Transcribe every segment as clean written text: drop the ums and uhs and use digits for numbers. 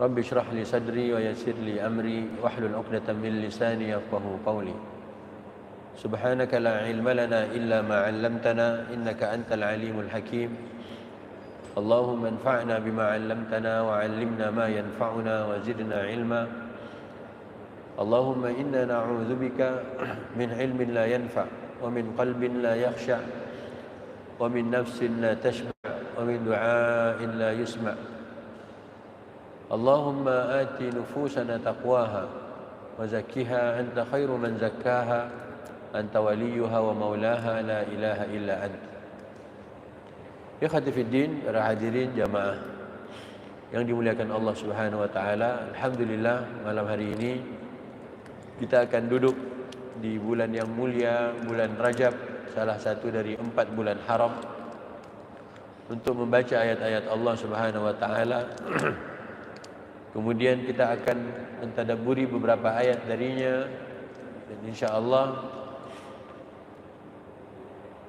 Rabbi shrah li sadri wa yassir li amri wahlul 'uqdatam min lisani yafqahu qawli. Subhanaka la ilma lana illa ma 'allamtana innaka antal alimul hakim. Allahumma anfa'na bima 'allamtana wa 'allimna ma yanfa'una wa zidna ilma. Allahumma inna na'udzubika min ilmin la yanfa' wa min qalbin la yakhsha' wa min nafsin la tashba' wa min du'ain la yusma'. Allahumma ati nufusana taqwaha wa zakkiha anta khairu man zakkaha anta waliyuha wa maulaha la ilaha illa anta. Ikhwati fiddin, para hadirin jamaah yang dimuliakan Allah Subhanahu wa taala, alhamdulillah malam hari ini kita akan duduk di bulan yang mulia, bulan Rajab, salah satu dari 4 bulan haram, untuk membaca ayat-ayat Allah Subhanahu wa taala. Kemudian kita akan mentadabburi beberapa ayat darinya, dan insya-Allah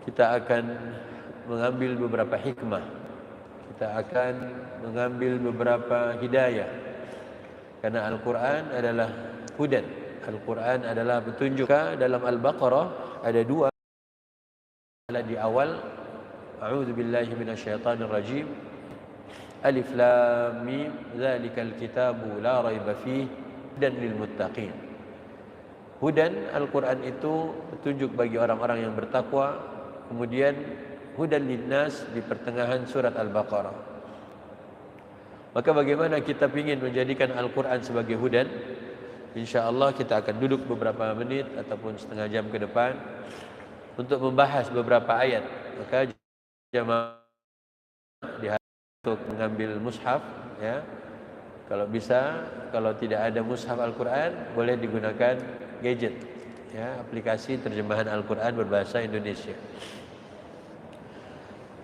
kita akan mengambil beberapa hikmah, kita akan mengambil beberapa hidayah, karena Al-Quran adalah hudan, Al-Quran adalah petunjuk. Dalam Al-Baqarah ada 2 di awal, a'udzu billahi minasyaitonir rajim, Alif Lam Mim, Dzalikal kitabu la raiba fihi hudan lil muttaqin. Hudan, Al-Quran itu petunjuk bagi orang-orang yang bertakwa. Kemudian hudan linnas di pertengahan surat Al-Baqarah. Maka bagaimana kita ingin menjadikan Al-Quran sebagai hudan? InsyaAllah kita akan duduk beberapa menit ataupun setengah jam ke depan untuk membahas beberapa ayat. Maka jamaah untuk mengambil mushaf, ya. Kalau bisa, kalau tidak ada mushaf Al-Quran, boleh digunakan gadget, ya, aplikasi terjemahan Al-Quran berbahasa Indonesia.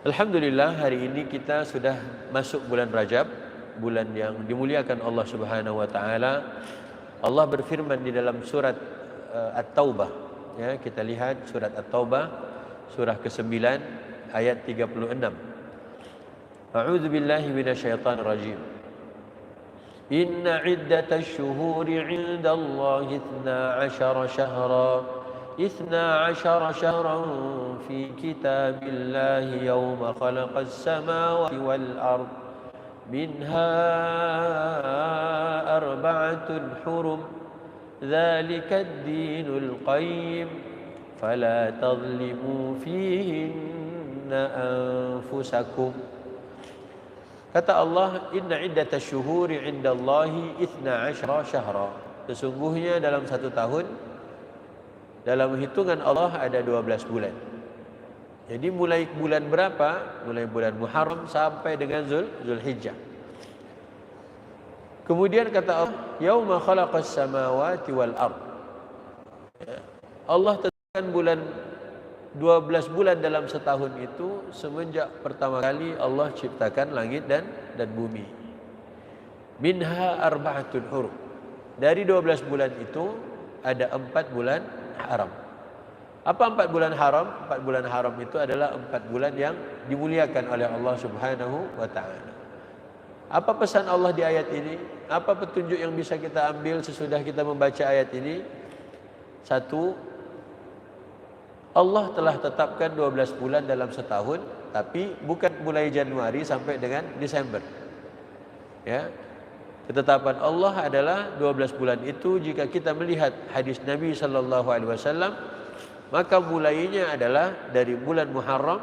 Alhamdulillah, hari ini kita sudah masuk bulan Rajab, bulan yang dimuliakan Allah Subhanahu wa taala. Allah berfirman di dalam surat At-Taubah, ya, kita lihat surat At-Taubah surah ke-9 ayat 36. A'udzu billahi minasyaitonir rajim. Inna 'iddatash shuhuri 'indallahi 12 shahran fi kitabillahi yawma khalaqas samawati wal ard minha arba'atun hurum dzalikad dinul qayyim fala tadhlimu fihinna anfusakum. Kata Allah, inna iddatash syuhuri 'indallahi 12 syahra. Sesungguhnya dalam 1 tahun, dalam hitungan Allah ada 12 bulan. Jadi mulai bulan berapa? Mulai bulan Muharram sampai dengan Zulhijjah. Kemudian kata Allah, yauma khalaqas samawati wal ard. Allah tetapkan 12 bulan dalam setahun itu semenjak pertama kali Allah ciptakan langit dan bumi. Minha arba'atun hurum. Dari 12 bulan itu ada 4 bulan haram. Apa 4 bulan haram? 4 bulan haram itu adalah 4 bulan yang dimuliakan oleh Allah Subhanahu wa taala. Apa pesan Allah di ayat ini? Apa petunjuk yang bisa kita ambil sesudah kita membaca ayat ini? 1, Allah telah tetapkan 12 bulan dalam setahun, tapi bukan mulai Januari sampai dengan Desember. Ya. Ketetapan Allah adalah 12 bulan itu, jika kita melihat hadis Nabi sallallahu alaihi wasallam, maka mulainya adalah dari bulan Muharram,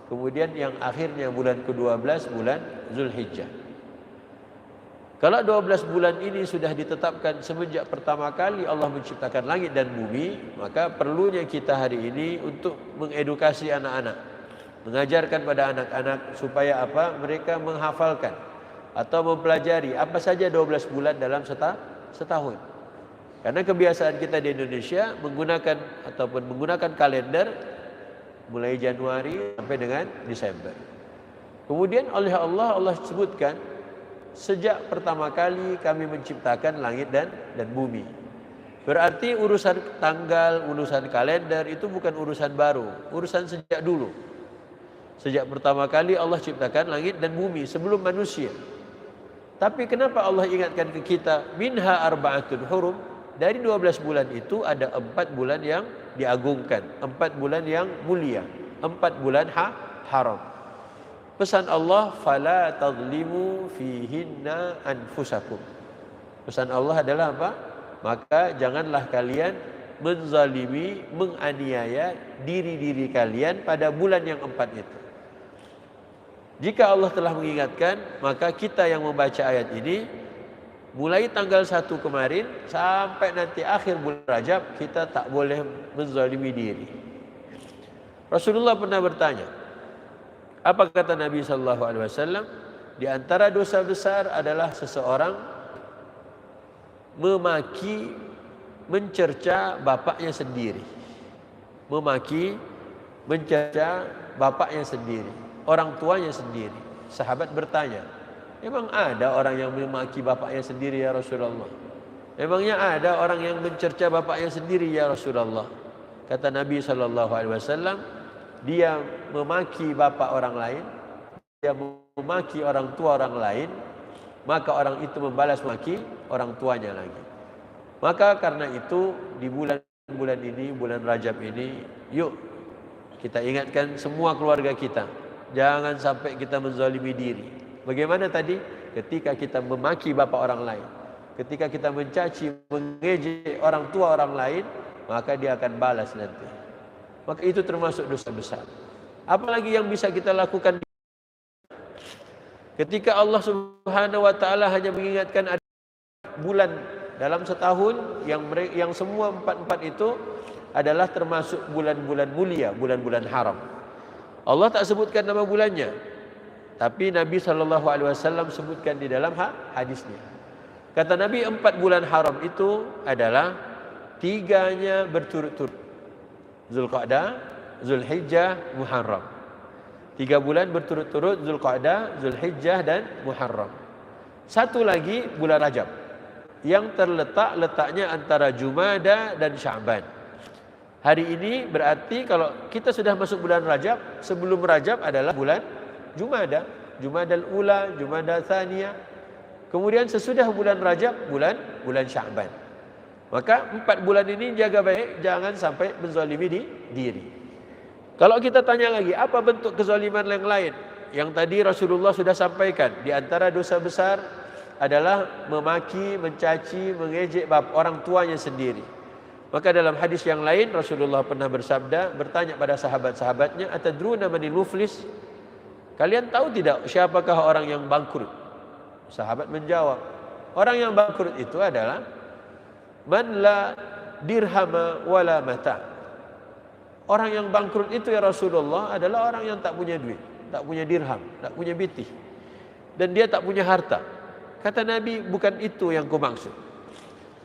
kemudian yang akhirnya bulan ke-12 bulan Zulhijjah. Kalau 12 bulan ini sudah ditetapkan semenjak pertama kali Allah menciptakan langit dan bumi, maka perlunya kita hari ini untuk mengedukasi anak-anak, mengajarkan pada anak-anak supaya apa? Mereka menghafalkan atau mempelajari apa saja 12 bulan dalam setahun. Karena kebiasaan kita di Indonesia menggunakan kalender mulai Januari sampai dengan Desember. Kemudian oleh Allah sebutkan, sejak pertama kali kami menciptakan langit dan bumi. Berarti urusan tanggal, urusan kalender itu bukan urusan baru, urusan sejak dulu. Sejak pertama kali Allah ciptakan langit dan bumi sebelum manusia. Tapi kenapa Allah ingatkan ke kita minha arba'atun hurum? Dari 12 bulan itu ada 4 bulan yang diagungkan, 4 bulan yang mulia, 4 bulan haram. Pesan Allah, fala tadlimu fihinna anfusakum. Pesan Allah adalah apa? Maka janganlah kalian menzalimi, menganiaya diri-diri kalian pada bulan yang 4 itu. Jika Allah telah mengingatkan, maka kita yang membaca ayat ini mulai tanggal 1 kemarin sampai nanti akhir bulan Rajab, kita tak boleh menzalimi diri. Rasulullah pernah bertanya, apa kata Nabi SAW? Di antara dosa besar adalah seseorang memaki, mencerca bapaknya sendiri. Memaki, mencerca bapaknya sendiri, orang tuanya sendiri. Sahabat bertanya, memang ada orang yang memaki bapaknya sendiri ya Rasulullah? Memangnya ada orang yang mencerca bapaknya sendiri ya Rasulullah? Kata Nabi SAW, dia memaki bapak orang lain, dia memaki orang tua orang lain, maka orang itu membalas maki orang tuanya lagi. Maka karena itu di bulan ini, bulan Rajab ini, yuk kita ingatkan semua keluarga kita, jangan sampai kita menzalimi diri. Bagaimana tadi? Ketika kita memaki bapak orang lain, ketika kita mencaci, mengejek orang tua orang lain, maka dia akan balas nanti. Maka itu termasuk dosa besar. Apalagi yang bisa kita lakukan ketika Allah Subhanahu wa taala hanya mengingatkan ada bulan dalam setahun yang semua 4 itu adalah termasuk bulan-bulan mulia, bulan-bulan haram. Allah tak sebutkan nama bulannya, tapi Nabi SAW sebutkan di dalam hadisnya. Kata Nabi, 4 bulan haram itu adalah 3-nya berturut-turut. Zulqa'dah, Zulhijjah, Muharram. 3 bulan berturut-turut, Zulqa'dah, Zulhijjah dan Muharram. Satu lagi bulan Rajab, yang letaknya antara Jumada dan Sya'ban. Hari ini berarti kalau kita sudah masuk bulan Rajab, sebelum Rajab adalah bulan Jumada, Jumadal Ula, Jumada Tsaniyah. Kemudian sesudah bulan Rajab, bulan Sya'ban. Maka 4 bulan ini jaga baik, jangan sampai menzalimi diri. Kalau kita tanya lagi, apa bentuk kezaliman yang lain? Yang tadi Rasulullah sudah sampaikan, di antara dosa besar adalah memaki, mencaci, mengejek orang tuanya sendiri. Maka dalam hadis yang lain Rasulullah pernah bersabda, bertanya pada sahabat-sahabatnya, atadruna manil muflis? Kalian tahu tidak siapakah orang yang bangkrut? Sahabat menjawab, orang yang bangkrut itu adalah man la dirhama wala mata. Orang yang bangkrut itu ya Rasulullah adalah orang yang tak punya duit, tak punya dirham, tak punya bitih, dan dia tak punya harta. Kata Nabi, bukan itu yang kumaksud.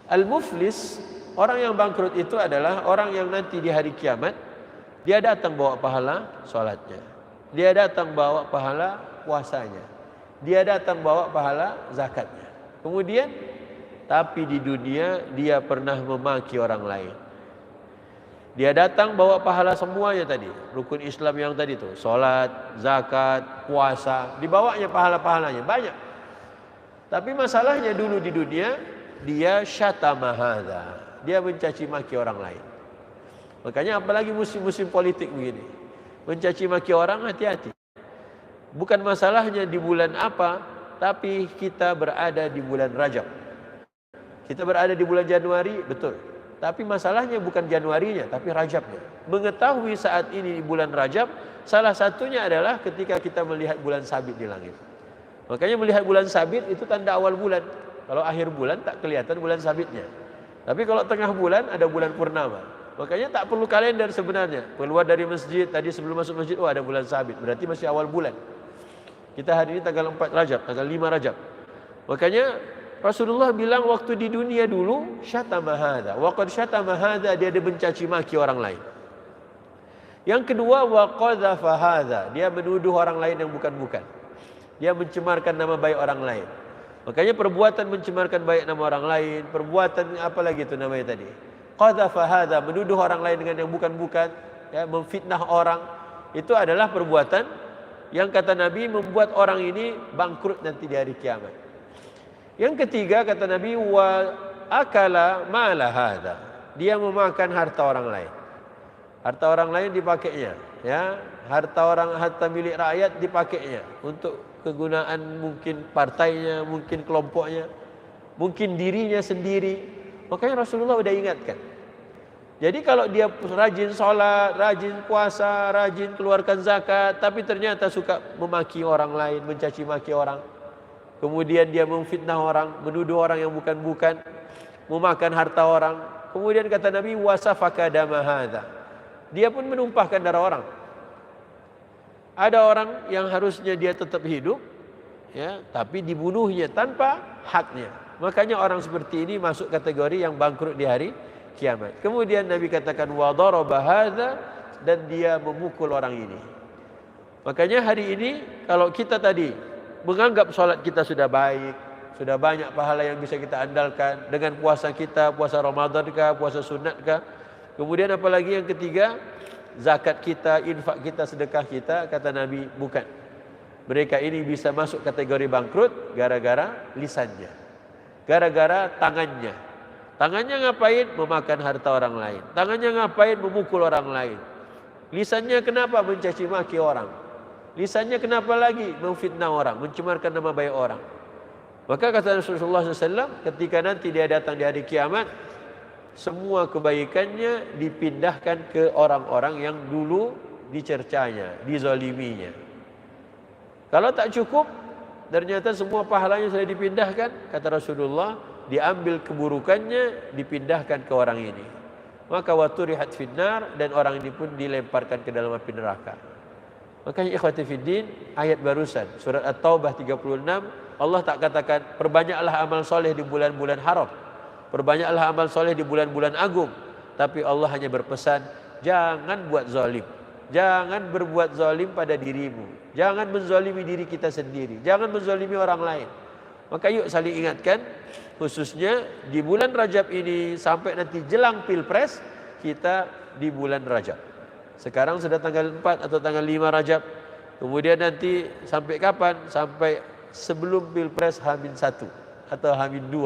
Al-muflis, orang yang bangkrut itu adalah orang yang nanti di hari kiamat dia datang bawa pahala salatnya, dia datang bawa pahala puasanya, dia datang bawa pahala zakatnya. Kemudian tapi di dunia dia pernah memaki orang lain. Dia datang bawa pahala semuanya tadi, rukun Islam yang tadi tuh, salat, zakat, puasa, dibawanya pahala-pahalanya banyak. Tapi masalahnya dulu di dunia dia syatama hadza, dia mencaci maki orang lain. Makanya apalagi musim-musim politik begini, mencaci maki orang, hati-hati. Bukan masalahnya di bulan apa, tapi kita berada di bulan Rajab. Kita berada di bulan Januari, betul. Tapi masalahnya bukan Januarinya, tapi Rajabnya. Mengetahui saat ini di bulan Rajab, salah satunya adalah ketika kita melihat bulan sabit di langit. Makanya melihat bulan sabit itu tanda awal bulan. Kalau akhir bulan tak kelihatan bulan sabitnya. Tapi kalau tengah bulan ada bulan purnama. Makanya tak perlu kalender sebenarnya. Keluar dari masjid, tadi sebelum masuk masjid, oh ada bulan sabit. Berarti masih awal bulan. Kita hari ini tanggal 4 Rajab, tanggal 5 Rajab. Makanya Rasulullah bilang waktu di dunia dulu, syatama hadza. Wa qad syatama hadza, dia ada mencaci maki orang lain. Yang kedua, wa qadzafa hadza, dia menuduh orang lain yang bukan-bukan. Dia mencemarkan nama baik orang lain. Makanya perbuatan mencemarkan baik nama orang lain, perbuatan apa lagi itu namanya tadi? Qadzafa hadza, menuduh orang lain dengan yang bukan-bukan, ya, memfitnah orang. Itu adalah perbuatan yang kata Nabi membuat orang ini bangkrut nanti di hari kiamat. Yang ketiga kata Nabi, wa akala mala hadza. Dia memakan harta orang lain. Harta orang lain dipakainya, ya. Harta milik rakyat dipakainya untuk kegunaan mungkin partainya, mungkin kelompoknya, mungkin dirinya sendiri. Makanya Rasulullah sudah ingatkan. Jadi kalau dia rajin sholat, rajin puasa, rajin keluarkan zakat, tapi ternyata suka memaki orang lain, mencaci maki orang, kemudian dia memfitnah orang, menuduh orang yang bukan-bukan, memakan harta orang, kemudian kata Nabi, wasafaka dama hadza. Dia pun menumpahkan darah orang. Ada orang yang harusnya dia tetap hidup, ya, tapi dibunuhnya tanpa haknya. Makanya orang seperti ini masuk kategori yang bangkrut di hari kiamat. Kemudian Nabi katakan wa daraba hadza, dan dia memukul orang ini. Makanya hari ini kalau kita tadi menganggap sholat kita sudah baik, sudah banyak pahala yang bisa kita andalkan dengan puasa kita, puasa Ramadan kah, puasa sunat kah. Kemudian apalagi yang ketiga, zakat kita, infak kita, sedekah kita, kata Nabi bukan. Mereka ini bisa masuk kategori bangkrut gara-gara lisannya, gara-gara tangannya. Tangannya ngapain? Memakan harta orang lain. Tangannya ngapain? Memukul orang lain. Lisannya kenapa? Mencaci maki orang. Lisannya kenapa lagi? Memfitnah orang, mencemarkan nama baik orang. Maka kata Rasulullah SAW, ketika nanti dia datang di hari kiamat, semua kebaikannya dipindahkan ke orang-orang yang dulu dicercanya, dizaliminya. Kalau tak cukup, ternyata semua pahalanya sudah dipindahkan, kata Rasulullah, diambil keburukannya, dipindahkan ke orang ini. Maka waturihat finnar, dan orang ini pun dilemparkan ke dalam api neraka. Makanya ikhwati fiddin, ayat barusan surat At-Taubah 36, Allah tak katakan perbanyaklah amal soleh di bulan-bulan haram, perbanyaklah amal soleh di bulan-bulan agung, tapi Allah hanya berpesan, jangan buat zalim, jangan berbuat zalim pada dirimu, jangan menzalimi diri kita sendiri, jangan menzalimi orang lain. Maka yuk saling ingatkan, khususnya di bulan Rajab ini sampai nanti jelang Pilpres, kita di bulan Rajab. Sekarang sudah tanggal 4 atau tanggal 5 Rajab. Kemudian nanti sampai kapan? Sampai sebelum Pilpres H-1 atau H-2.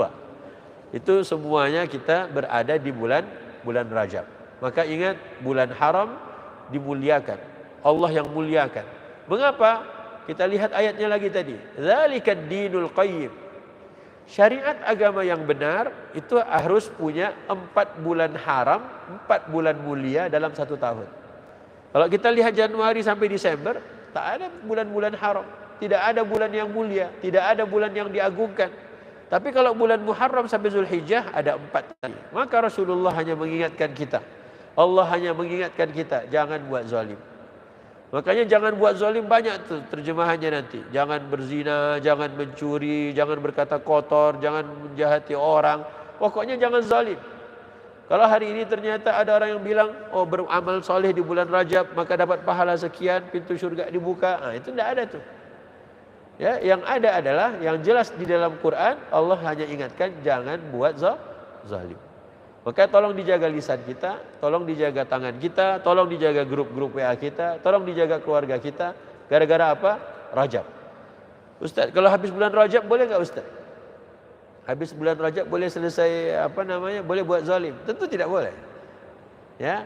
Itu semuanya kita berada di bulan Rajab. Maka ingat, bulan haram dimuliakan. Allah yang muliakan. Mengapa? Kita lihat ayatnya lagi tadi. Dzalikad dinul qayyim. Syariat agama yang benar itu harus punya 4 bulan haram, 4 bulan mulia dalam 1 tahun. Kalau kita lihat Januari sampai Desember, tak ada bulan-bulan haram, tidak ada bulan yang mulia, tidak ada bulan yang diagungkan. Tapi kalau bulan Muharram sampai Zulhijjah ada 4 kali. Maka Rasulullah hanya mengingatkan kita, Allah hanya mengingatkan kita, jangan buat zalim. Makanya jangan buat zalim, banyak tuh terjemahannya nanti. Jangan berzina, jangan mencuri, jangan berkata kotor, jangan menjahati orang. Pokoknya jangan zalim. Kalau hari ini ternyata ada orang yang bilang, oh beramal soleh di bulan Rajab maka dapat pahala sekian, pintu surga dibuka. Itu tidak ada tuh. Ya, yang ada adalah yang jelas di dalam Quran, Allah hanya ingatkan jangan buat zalim. Maka tolong dijaga lisan kita, tolong dijaga tangan kita, tolong dijaga grup-grup WA kita, tolong dijaga keluarga kita. Gara-gara apa? Rajab. Ustaz, kalau habis bulan Rajab boleh enggak Ustaz? Habis bulan Rajab boleh selesai boleh buat zalim? Tentu tidak boleh. Ya.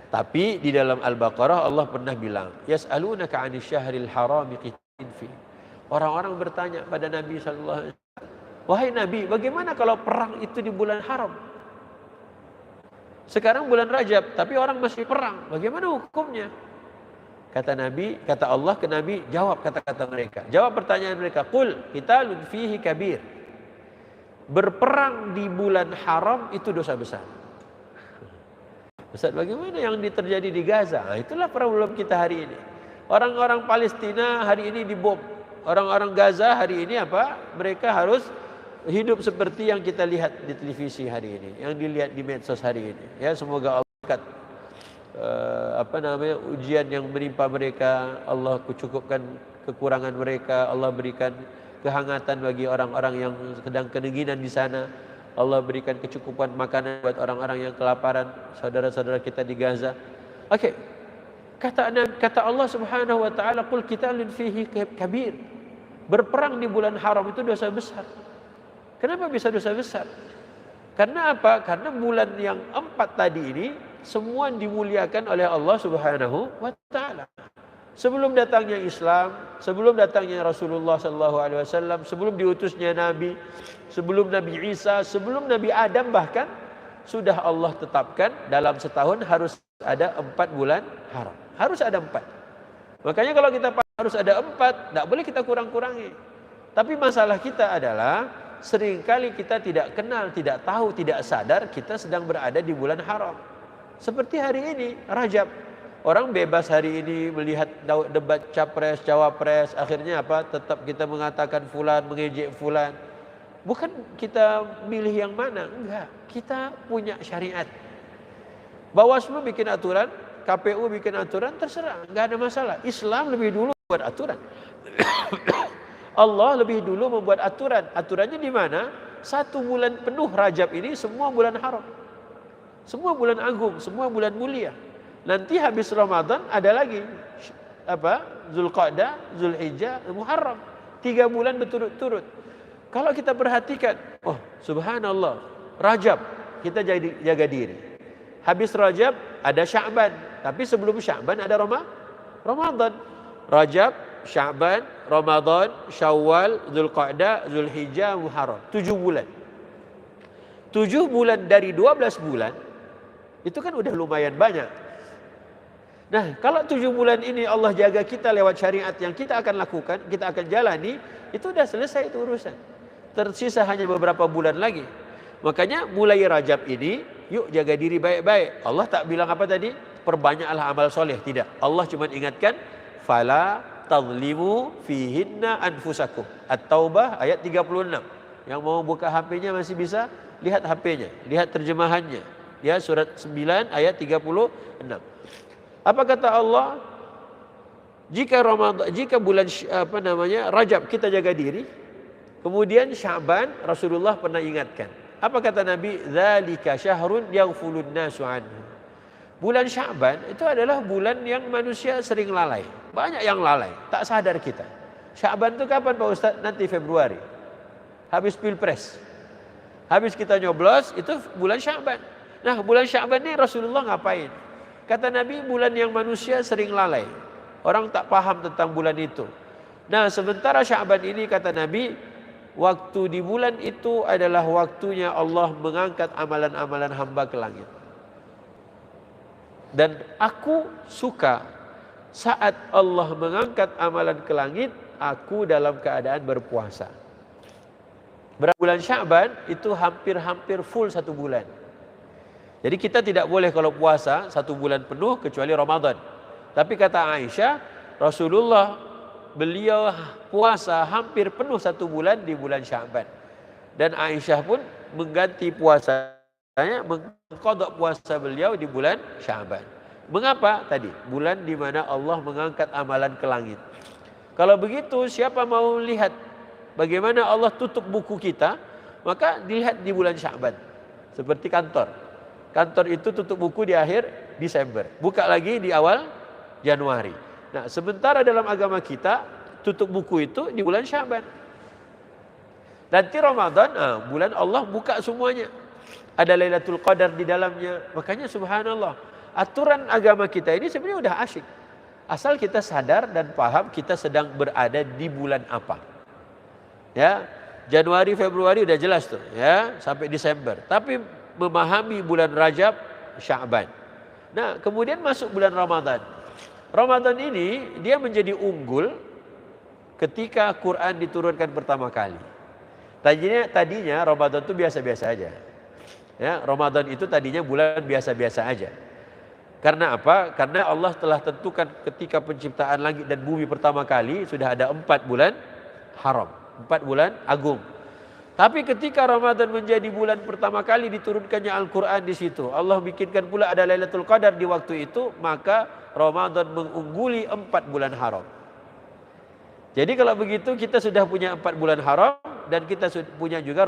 Tapi di dalam Al-Baqarah Allah pernah bilang, yas'alunaka 'anil syahril harami qitalin fi. Orang-orang bertanya pada Nabi sallallahu alaihi wasallam, wahai Nabi, bagaimana kalau perang itu di bulan haram? Sekarang bulan Rajab, tapi orang masih perang. Bagaimana hukumnya? Kata Nabi, kata Allah ke Nabi, jawab kata-kata mereka. Jawab pertanyaan mereka. Qul qitalun fihi kabir. Berperang di bulan haram itu dosa besar. Ustaz, bagaimana yang terjadi di Gaza? Nah, itulah problem kita hari ini. Orang-orang Palestina hari ini dibom. Orang-orang Gaza hari ini apa? Mereka harus hidup seperti yang kita lihat di televisi hari ini, yang dilihat di medsos hari ini. Ya, semoga Allah angkat ujian yang menimpa mereka, Allah cukupkan kekurangan mereka, Allah berikan kehangatan bagi orang-orang yang sedang kedinginan di sana, Allah berikan kecukupan makanan buat orang-orang yang kelaparan, saudara-saudara kita di Gaza. Oke. Kata Allah Subhanahu wa taala, qul qitalun fihi kabir. Berperang di bulan haram itu dosa besar. Kenapa bisa dosa besar? Karena apa? Karena bulan yang 4 tadi ini semua dimuliakan oleh Allah Subhanahu wa taala. Sebelum datangnya Islam, sebelum datangnya Rasulullah SAW, sebelum diutusnya Nabi, sebelum Nabi Isa, sebelum Nabi Adam bahkan sudah Allah tetapkan dalam setahun harus ada 4 bulan haram. Harus ada 4. Makanya kalau kita harus ada 4, tidak boleh kita kurang-kurangi. Tapi masalah kita adalah seringkali kita tidak kenal, tidak tahu, tidak sadar kita sedang berada di bulan haram. Seperti hari ini, Rajab. Orang bebas hari ini melihat debat capres, cawapres. Akhirnya apa? Tetap kita mengatakan fulan, mengejek fulan. Bukan kita milih yang mana. Enggak. Kita punya syariat. Bawaslu bikin aturan, KPU bikin aturan, terserah. Enggak ada masalah. Islam lebih dulu buat aturan. Allah lebih dulu membuat aturan. Aturannya di mana? 1 bulan penuh Rajab ini semua bulan haram. Semua bulan agung, semua bulan mulia. Nanti habis Ramadan ada lagi apa? Zulqa'dah, Zulhijjah, Muharram. 3 bulan berturut-turut. Kalau kita perhatikan, oh subhanallah, Rajab kita jaga diri. Habis Rajab ada Sya'ban, tapi sebelum Sya'ban ada Ramadan. Rajab, Sya'ban, Ramadan, Syawal, Zulqa'dah, Zulhijjah, Muharram. 7 bulan. 7 bulan dari 12 bulan, itu kan udah lumayan banyak. Nah, kalau 7 bulan ini Allah jaga kita lewat syariat yang kita akan lakukan, kita akan jalani, itu udah selesai itu urusan. Tersisa hanya beberapa bulan lagi. Makanya mulai Rajab ini, yuk jaga diri baik-baik. Allah tak bilang apa tadi? Perbanyaklah amal soleh. Tidak. Allah cuma ingatkan, fala tadlimu fihinna anfusakum. At-Taubah ayat 36. Yang mau buka HP-nya masih bisa lihat HP-nya, lihat terjemahannya. Ya, surat 9 ayat 36. Apa kata Allah? Jika bulan Rajab kita jaga diri, kemudian Sya'ban Rasulullah pernah ingatkan. Apa kata Nabi? Dzalika syahrun yaghfulun nasu anhu. Bulan Sya'ban itu adalah bulan yang manusia sering lalai. Banyak yang lalai, tak sadar kita. Sya'ban itu kapan Pak Ustaz? Nanti Februari. Habis Pilpres. Habis kita nyoblos, itu bulan Sya'ban. Nah, bulan Sya'ban ini Rasulullah ngapain? Kata Nabi, bulan yang manusia sering lalai. Orang tak paham tentang bulan itu. Nah, sementara Sya'ban ini kata Nabi, waktu di bulan itu adalah waktunya Allah mengangkat amalan-amalan hamba ke langit. Dan aku suka saat Allah mengangkat amalan ke langit, aku dalam keadaan berpuasa. Bulan Sya'ban itu hampir-hampir full 1 bulan. Jadi kita tidak boleh kalau puasa 1 bulan penuh kecuali Ramadan. Tapi kata Aisyah, Rasulullah beliau puasa hampir penuh 1 bulan di bulan Sya'ban. Dan Aisyah pun mengganti puasanya, mengqadha puasa beliau di bulan Sya'ban. Mengapa? Tadi, bulan di mana Allah mengangkat amalan ke langit. Kalau begitu, siapa mau lihat bagaimana Allah tutup buku kita, maka dilihat di bulan Sya'ban. Seperti kantor. Kantor itu tutup buku di akhir Desember. Buka lagi di awal Januari. Nah, sementara dalam agama kita, tutup buku itu di bulan Sya'ban. Nanti Ramadan, bulan Allah buka semuanya. Ada Lailatul Qadar di dalamnya. Makanya subhanallah, aturan agama kita ini sebenarnya udah asyik. Asal kita sadar dan paham kita sedang berada di bulan apa. Ya, Januari, Februari udah jelas tuh, ya, sampai Desember. Tapi memahami bulan Rajab, Sya'ban. Nah, kemudian masuk bulan Ramadan. Ramadan ini dia menjadi unggul ketika Quran diturunkan pertama kali. Tadinya Ramadan itu biasa-biasa aja. Ya, Ramadan itu tadinya bulan biasa-biasa aja. Karena apa? Karena Allah telah tentukan ketika penciptaan langit dan bumi pertama kali sudah ada 4 bulan haram, 4 bulan agung. Tapi ketika Ramadan menjadi bulan pertama kali diturunkannya Al-Quran di situ, Allah bikinkan pula ada Lailatul Qadar di waktu itu, maka Ramadan mengungguli 4 bulan haram. Jadi kalau begitu kita sudah punya 4 bulan haram dan kita punya juga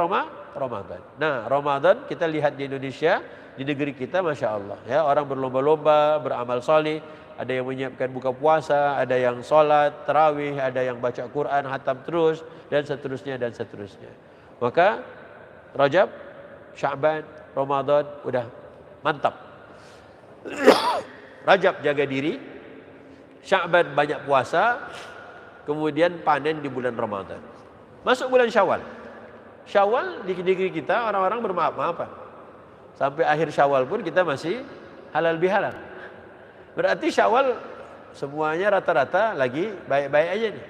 Ramadan. Nah, Ramadan kita lihat di Indonesia, di negeri kita, Masya Allah, ya, orang berlomba-lomba beramal saleh. Ada yang menyiapkan buka puasa, ada yang sholat, tarawih, ada yang baca Quran, hatam terus, dan seterusnya dan seterusnya. Maka Rajab, Sya'ban, Ramadan, udah mantap. Rajab jaga diri, Sya'ban banyak puasa, kemudian panen di bulan Ramadan. Masuk bulan Syawal. Syawal di negeri kita orang-orang bermaaf-maafan. Sampai akhir Syawal pun kita masih halal bihalal. Berarti Syawal semuanya rata-rata lagi baik-baik aja nih.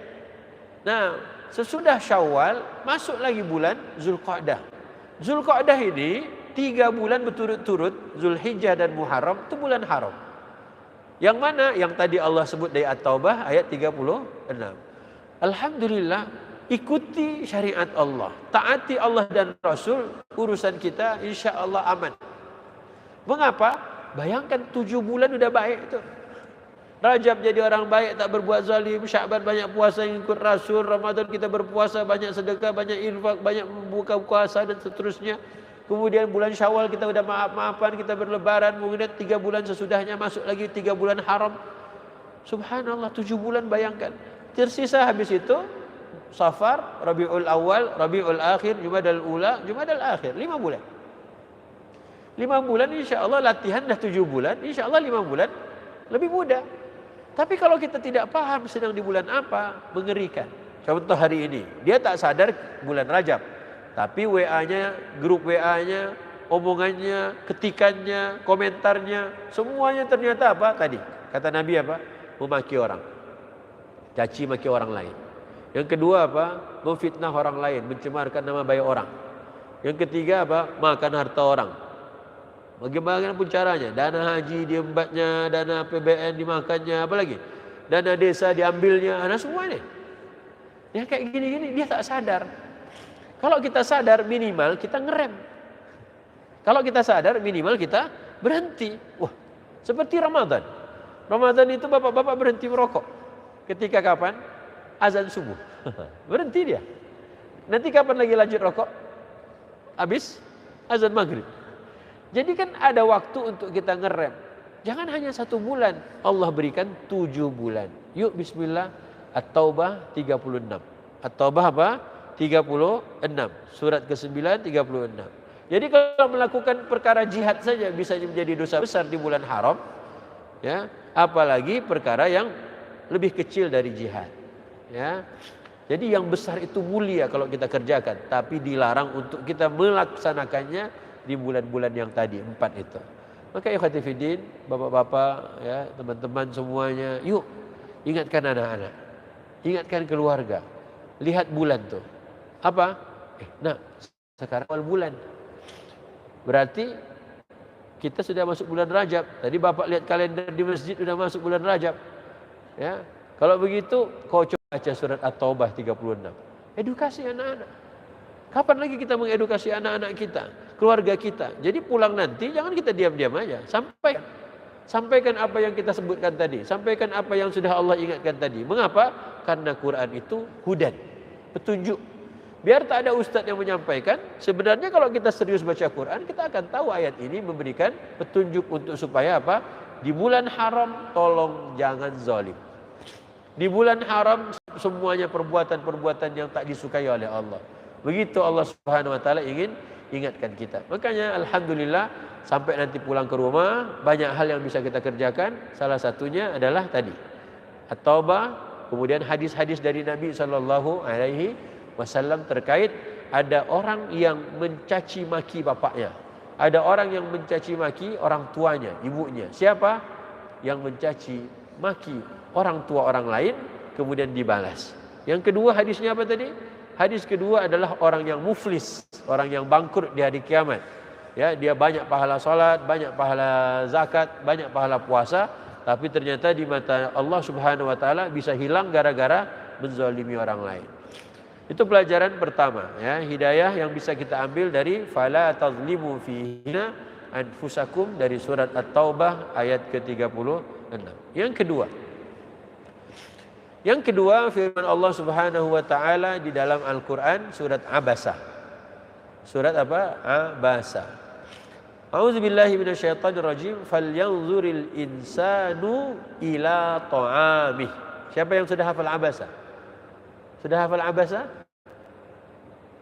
Nah, sesudah Syawal masuk lagi bulan Zulqa'dah. Zulqa'dah ini 3 bulan berturut-turut, Zulhijjah dan Muharram, itu bulan haram. Yang mana? Yang tadi Allah sebut dari At-Taubah ayat 36. Alhamdulillah, ikuti syariat Allah, taati Allah dan Rasul, urusan kita insya Allah aman. Mengapa? Bayangkan 7 bulan udah baik itu. Rajab jadi orang baik, tak berbuat zalim. Sya'ban banyak puasa yang ikut Rasul. Ramadan kita berpuasa, banyak sedekah, banyak infak, banyak membuka puasa dan seterusnya. Kemudian bulan Syawal kita udah maaf-maafan, kita berlebaran. Kemudian 3 bulan sesudahnya masuk lagi 3 bulan haram. Subhanallah, 7 bulan bayangkan. Tersisa habis itu Safar, Rabiul Awal, Rabiul Akhir, Jumadal Ula, Jumadal Akhir. 5 bulan. 5 bulan insya Allah latihan dah 7 bulan. Insya Allah 5 bulan lebih mudah. Tapi kalau kita tidak paham sedang di bulan apa, mengerikan. Contoh hari ini, dia tak sadar bulan Rajab. Tapi WA-nya, grup WA-nya, omongannya, ketikannya, komentarnya, semuanya ternyata apa tadi? Kata Nabi apa? Memaki orang. Caci maki orang lain. Yang kedua apa? Memfitnah orang lain, mencemarkan nama baik orang. Yang ketiga apa? Makan harta orang. Bagaimana pun caranya, dana haji diembatnya, dana PBN dimakannya, apa lagi? Dana desa diambilnya, ada semua ini. Ya kayak gini-gini dia tak sadar. Kalau kita sadar minimal kita ngerem. Kalau kita sadar minimal kita berhenti. Wah, seperti Ramadan. Ramadan itu bapak-bapak berhenti merokok. Ketika kapan? Azan subuh. Berhenti dia. Nanti kapan lagi lanjut rokok? Habis azan maghrib. Jadi kan ada waktu untuk kita ngerem. Jangan hanya 1 bulan. Allah berikan 7 bulan. Yuk bismillah. At-Taubah 36. At-Taubah apa? 36. Surat ke-9 36. Jadi kalau melakukan perkara jihad saja bisa menjadi dosa besar di bulan haram. Ya, apalagi perkara yang lebih kecil dari jihad. Ya. Jadi yang besar itu mulia kalau kita kerjakan, tapi dilarang untuk kita melaksanakannya di bulan-bulan yang tadi 4 itu. Maka ikhwati fiddin, bapak-bapak, ya, teman-teman semuanya, yuk ingatkan anak-anak, ingatkan keluarga, lihat bulan tuh. Apa? Nah, sekarang awal bulan. Berarti kita sudah masuk bulan Rajab. Tadi bapak lihat kalender di masjid sudah masuk bulan Rajab. Ya, kalau begitu kau coba baca surat At-Taubah 36. Edukasi anak-anak. Kapan lagi kita mengedukasi anak-anak kita, keluarga kita? Jadi pulang nanti jangan kita diam-diam aja. Sampaikan apa yang kita sebutkan tadi. Sampaikan apa yang sudah Allah ingatkan tadi. Mengapa? Karena Quran itu hudan, petunjuk. Biar tak ada ustaz yang menyampaikan. Sebenarnya kalau kita serius baca Quran, kita akan tahu ayat ini memberikan petunjuk untuk supaya apa? Di bulan haram tolong jangan zalim. Di bulan haram semuanya perbuatan-perbuatan yang tak disukai oleh Allah. Begitu Allah Subhanahu wa taala ingin ingatkan kita. Makanya alhamdulillah sampai nanti pulang ke rumah banyak hal yang bisa kita kerjakan. Salah satunya adalah tadi At-Taubah, kemudian hadis-hadis dari Nabi sallallahu alaihi wasallam terkait ada orang yang mencaci maki bapaknya. Ada orang yang mencaci maki orang tuanya, ibunya. Siapa yang mencaci maki orang tua orang lain kemudian dibalas? Yang kedua hadisnya apa tadi? Hadis kedua adalah orang yang muflis, orang yang bangkrut di hari kiamat. Ya, dia banyak pahala salat, banyak pahala zakat, banyak pahala puasa, tapi ternyata di mata Allah Subhanahu wa taala bisa hilang gara-gara menzalimi orang lain. Itu pelajaran pertama, ya, hidayah yang bisa kita ambil dari fala tazlimu fihinna anfusakum dari surat At-Taubah ayat ke-36. Yang kedua firman Allah Subhanahu wa taala di dalam Al-Qur'an surat Abasa. Surat apa? Abasa. A'udzubillahi minasyaitonirrajim. Falyanzuril insanu ila ta'amih. Siapa yang sudah hafal Abasa? Sudah hafal Abasa?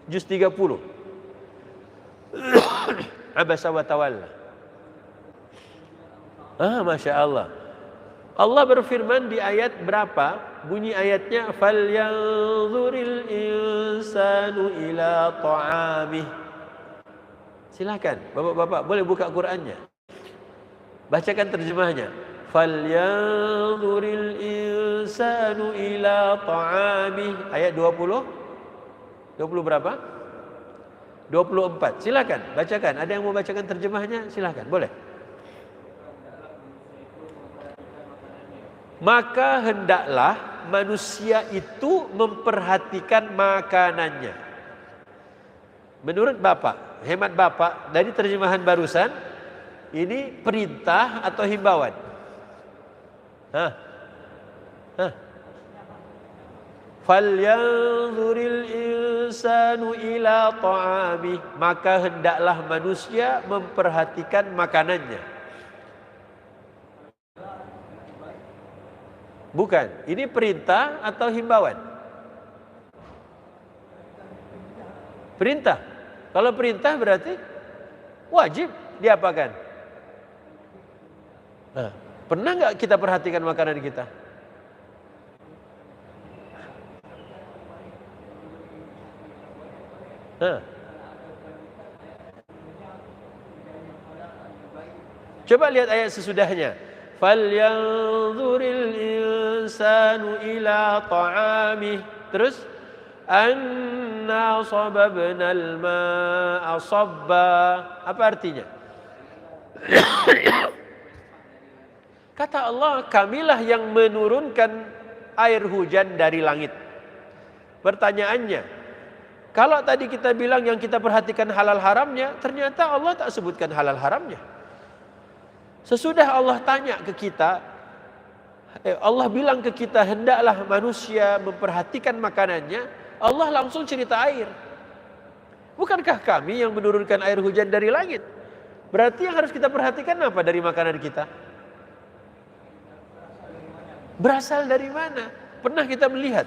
Juz 30. Abasa wa tawalla. Masya Allah. Allah berfirman di ayat berapa? Bunyi ayatnya, falyanzuril insanu ila ta'amih. Silakan, bapak-bapak boleh buka Qur'annya. Bacakan terjemahnya. Falyanzuril insanu ila ta'amih. Ayat 20. 20 berapa? 24. Silakan, bacakan. Ada yang mau bacakan terjemahnya? Silakan, boleh. Maka hendaklah manusia itu memperhatikan makanannya. Menurut Bapak, hemat Bapak, dari terjemahan barusan, ini perintah atau himbauan? Falyanzuril insanu ila ta'amih. Maka hendaklah manusia memperhatikan makanannya. Bukan, ini perintah atau himbauan? Perintah. Kalau perintah berarti wajib diapakan? Pernah nggak kita perhatikan makanan kita? Coba lihat ayat sesudahnya. Falyanzuril insanu ila ta'amih. Terus anna sababnal ma'a sabba. Apa artinya? Kata Allah, kamilah yang menurunkan air hujan dari langit. Pertanyaannya, kalau tadi kita bilang yang kita perhatikan halal haramnya, ternyata Allah tak sebutkan halal haramnya. Sesudah Allah tanya ke kita, Allah bilang ke kita, hendaklah manusia memperhatikan makanannya, Allah langsung cerita air. Bukankah kami yang menurunkan air hujan dari langit? Berarti yang harus kita perhatikan apa dari makanan kita? Berasal dari mana? Pernah kita melihat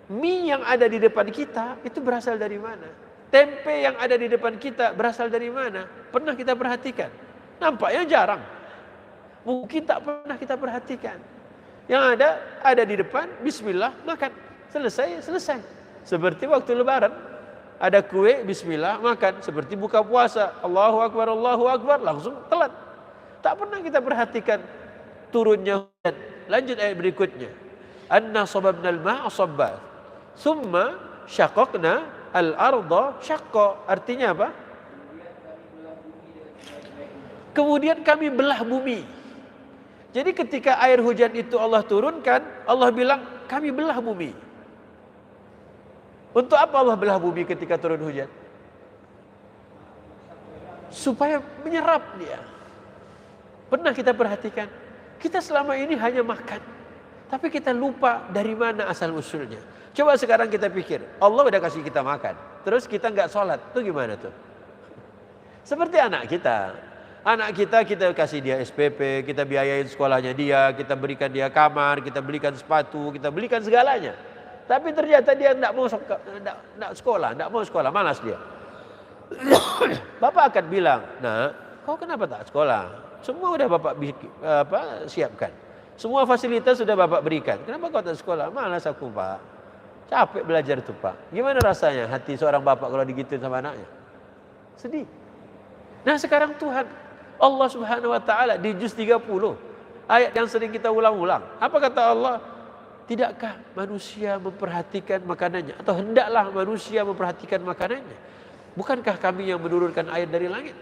mie yang ada di depan kita itu berasal dari mana? Tempe yang ada di depan kita berasal dari mana? Pernah kita perhatikan? Nampaknya jarang. Mungkin tak pernah kita perhatikan. Yang ada di depan, bismillah, makan. Selesai. Seperti waktu lebaran, ada kue, bismillah, makan. Seperti buka puasa, Allahu Akbar, langsung telan. Tak pernah kita perhatikan turunnya hujan. Lanjut ayat berikutnya. Anna sababnal ma'a sabba. Summa syaqaqna al-arda syaqqa. Artinya apa? Kemudian kami belah bumi. Jadi ketika air hujan itu Allah turunkan, Allah bilang kami belah bumi. Untuk apa Allah belah bumi ketika turun hujan? Supaya menyerap dia. Pernah kita perhatikan? Kita selama ini hanya makan. Tapi kita lupa dari mana asal usulnya. Coba sekarang kita pikir, Allah udah kasih kita makan. Terus kita nggak sholat, itu gimana tuh? Seperti anak kita. Anak kita kasih dia SPP, kita biayain sekolahnya dia, kita berikan dia kamar, kita belikan sepatu, kita belikan segalanya. Tapi ternyata dia tidak mau sekolah, malas dia. Bapak akan bilang, nah, kau kenapa tak sekolah? Semua udah Bapak siapkan. Semua fasilitas sudah Bapak berikan. Kenapa kau tak sekolah? Malas aku, Pak. Capek belajar itu, Pak. Gimana rasanya hati seorang bapak kalau digituin sama anaknya? Sedih. Nah sekarang Tuhan, Allah Subhanahu wa taala di juz 30, ayat yang sering kita ulang-ulang. Apa kata Allah? Tidakkah manusia memperhatikan makanannya? Atau hendaklah manusia memperhatikan makanannya? Bukankah kami yang menurunkan air dari langit?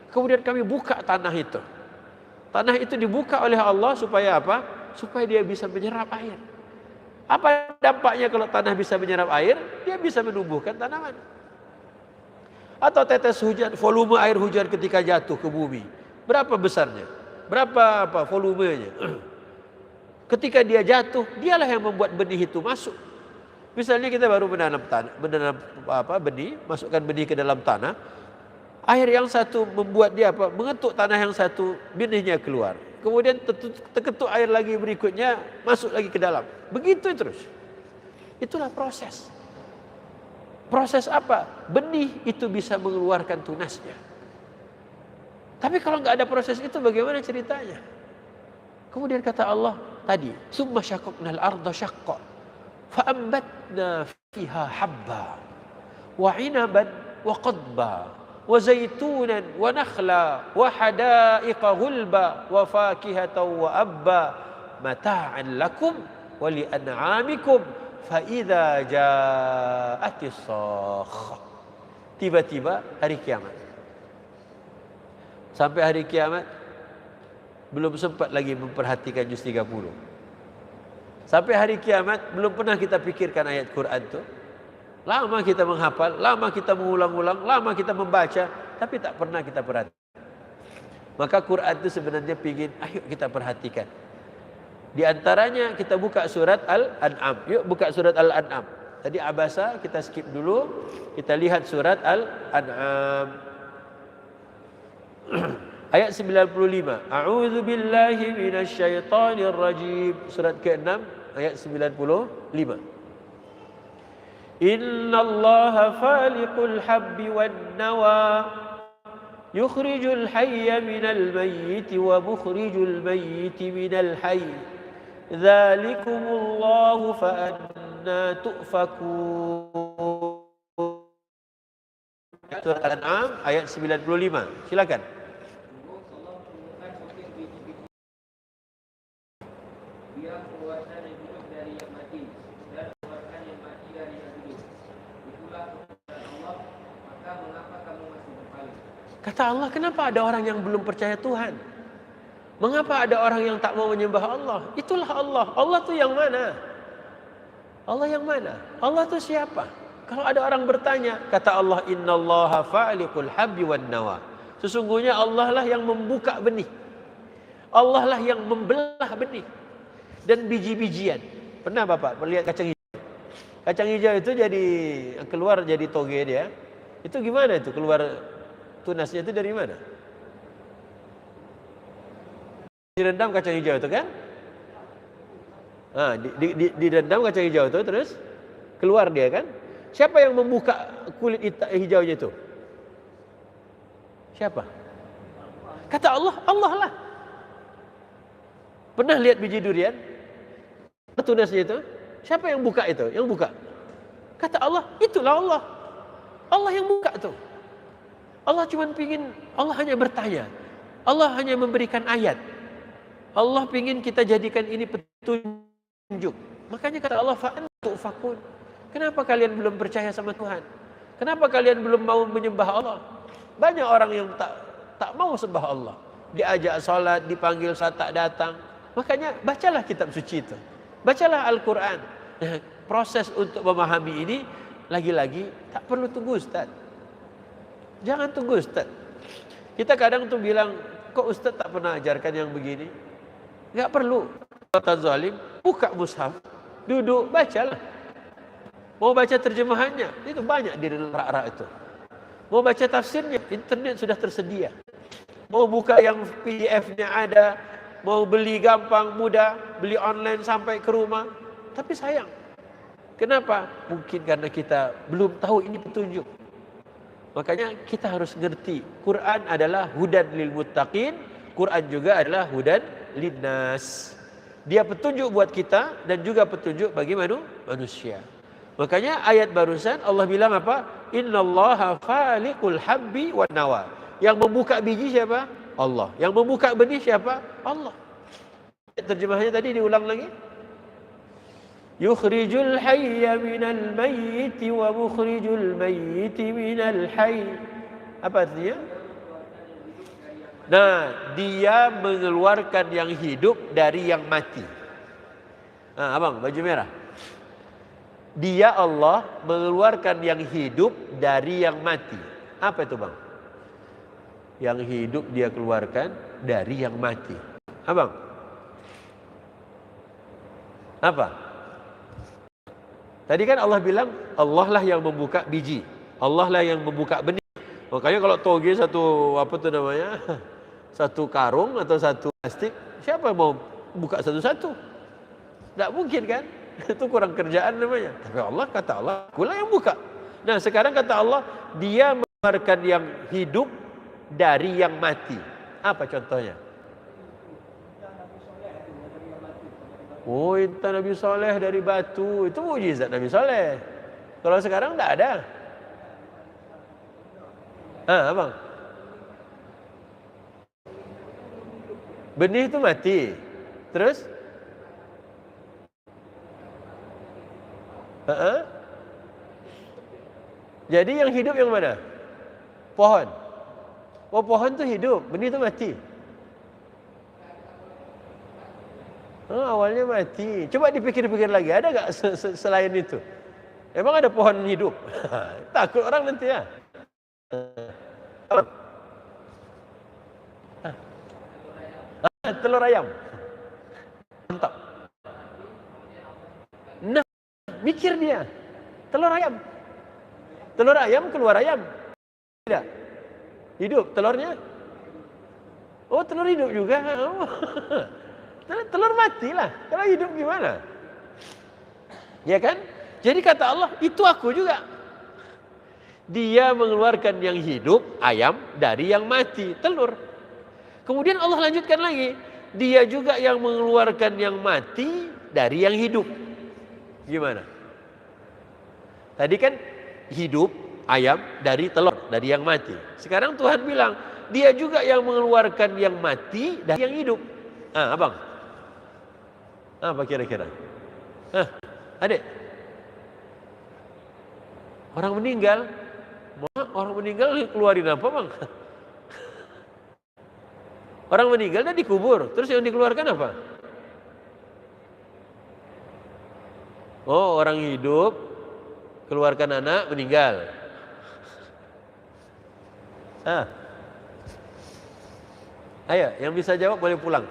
Kemudian kami buka tanah itu. Tanah itu dibuka oleh Allah supaya apa? Supaya dia bisa menyerap air. Apa dampaknya kalau tanah bisa menyerap air? Dia bisa menumbuhkan tanaman. Atau tetes hujan, volume air hujan ketika jatuh ke bumi. Berapa besarnya? Berapa volumenya? Ketika dia jatuh, dialah yang membuat benih itu masuk. Misalnya kita baru menanam benih, masukkan benih ke dalam tanah. Air yang satu membuat dia mengetuk tanah yang satu, benihnya keluar. Kemudian terketuk air lagi berikutnya, masuk lagi ke dalam. Begitu terus. Itulah proses. Proses apa? Benih itu bisa mengeluarkan tunasnya. Tapi kalau nggak ada proses itu bagaimana ceritanya? Kemudian kata Allah tadi, summa syaqaqnal arda syaqqa fa'ambatna fiha habba wa 'inaban wa qadba wa zaitunan wa nakhla wa hadaiqa ghulba wa fakihatan wa abba mata'an lakum wa li an'amikum fa idza ja'atis sakhah. Tiba-tiba hari kiamat. Sampai hari kiamat belum sempat lagi memperhatikan juz 30. Sampai hari kiamat belum pernah kita pikirkan ayat Quran itu. Lama kita menghafal, lama kita mengulang-ulang, lama kita membaca, tapi tak pernah kita perhatikan. Maka Quran itu sebenarnya pingin, ayo kita perhatikan. Di antaranya kita buka surat Al-An'am. Yuk buka surat Al-An'am. Tadi Abasa kita skip dulu. Kita lihat surat Al-An'am. Ayat 95. A'udzu billahi minasyaitonir rajim. Surat ke-6 ayat 95. Innallaha faliqul habbi wan nawa yukhrijul hayya minal mayyiti wa mukhrijul mayyiti minal hayy. Dzalikumullahu fa anna tu'fakun. Surat Al-An'am ayat 95. Silakan. Kata Allah, kenapa ada orang yang belum percaya Tuhan? Mengapa ada orang yang tak mau menyembah Allah? Itulah Allah. Allah tu yang mana? Allah yang mana? Allah tu siapa? Kalau ada orang bertanya, kata Allah, innallaha fa'liqul habbi wan nawa. Sesungguhnya Allah lah yang membuka benih. Allah lah yang membelah benih dan biji-bijian. Pernah Bapak melihat kacang hijau? Kacang hijau itu jadi keluar jadi toge dia. Itu gimana itu keluar tunasnya itu dari mana? Direndam kacang hijau itu kan? Direndam kacang hijau itu terus keluar dia kan? Siapa yang membuka kulit hijaunya itu? Siapa? Kata Allah, Allah lah. Pernah lihat biji durian? Tunasnya itu? Siapa yang buka itu? Yang buka? Kata Allah, itulah Allah. Allah yang buka itu. Allah cuma pingin, Allah hanya bertanya. Allah hanya memberikan ayat. Allah pingin kita jadikan ini petunjuk. Makanya kata Allah, fa'antu fakun. Kenapa kalian belum percaya sama Tuhan? Kenapa kalian belum mau menyembah Allah? Banyak orang yang tak mau sembah Allah. Diajak salat, dipanggil saat tak datang. Makanya bacalah kitab suci itu. Bacalah Al-Quran. Nah, proses untuk memahami ini lagi-lagi tak perlu tunggu Ustaz. Jangan tunggu Ustaz. Kita kadang tuh bilang, kok Ustaz tak pernah ajarkan yang begini? Enggak perlu. Kata zalim, buka mushaf, duduk, bacalah. Mau baca terjemahannya, itu banyak di rak-rak itu. Mau baca tafsirnya, internet sudah tersedia. Mau buka yang PDF-nya ada, mau beli gampang, mudah, beli online sampai ke rumah. Tapi sayang, kenapa? Mungkin karena kita belum tahu ini petunjuk. Makanya kita harus ngerti, Quran adalah hudan lil muttaqin, Quran juga adalah hudan linnas. Dia petunjuk buat kita dan juga petunjuk bagi manusia. Makanya ayat barusan Allah bilang apa? Innallaha faliqul habbi wan nawa. Yang membuka biji siapa? Allah. Yang membuka benih siapa? Allah. Terjemahannya tadi diulang lagi. Yukhrijul hayya minal mayyiti wa mukhrijul mayyiti minal hayy. Apa artinya? Nah, dia mengeluarkan yang hidup dari yang mati. Nah, abang, baju merah. Dia Allah mengeluarkan yang hidup dari yang mati. Apa itu bang? Yang hidup dia keluarkan dari yang mati. Abang? Apa? Tadi kan Allah bilang, Allah lah yang membuka biji. Allah lah yang membuka benih. Makanya kalau toge satu, apa tuh namanya? Satu karung atau satu plastik, siapa mau buka satu-satu? Tidak mungkin kan? Itu kurang kerjaan namanya. Tapi Allah kata Allah, akulah yang buka. Nah sekarang kata Allah, dia mengeluarkan yang hidup dari yang mati. Apa contohnya? Oh, intan Nabi Soleh dari batu. Itu mujizat Nabi Soleh. Kalau sekarang tidak ada. Abang. Benih itu mati. Terus? Jadi yang hidup yang mana? Pohon. Oh, pohon itu hidup, benih itu mati. Awalnya mati. Coba dipikir-pikir lagi, ada nggak selain itu? Emang ada pohon hidup? Takut orang nanti ya. Telur ayam. Mantap. Nah, mikir dia. Telur ayam. Telur ayam keluar ayam. Tidak. Hidup telurnya. Oh, telur hidup juga. Telur matilah. Kalau hidup gimana? Ya kan? Jadi kata Allah, itu aku juga. Dia mengeluarkan yang hidup, ayam, dari yang mati, telur. Kemudian Allah lanjutkan lagi. Dia juga yang mengeluarkan yang mati dari yang hidup. Gimana? Tadi kan hidup, ayam, dari telur, dari yang mati. Sekarang Tuhan bilang, dia juga yang mengeluarkan yang mati dari yang hidup. Abang. Apa kira-kira? Adik. Orang meninggal. Orang meninggal keluarin apa, Bang? Orang meninggal dan dikubur. Terus yang dikeluarkan apa? Oh, orang hidup keluarkan anak meninggal. Ayo, yang bisa jawab boleh pulang.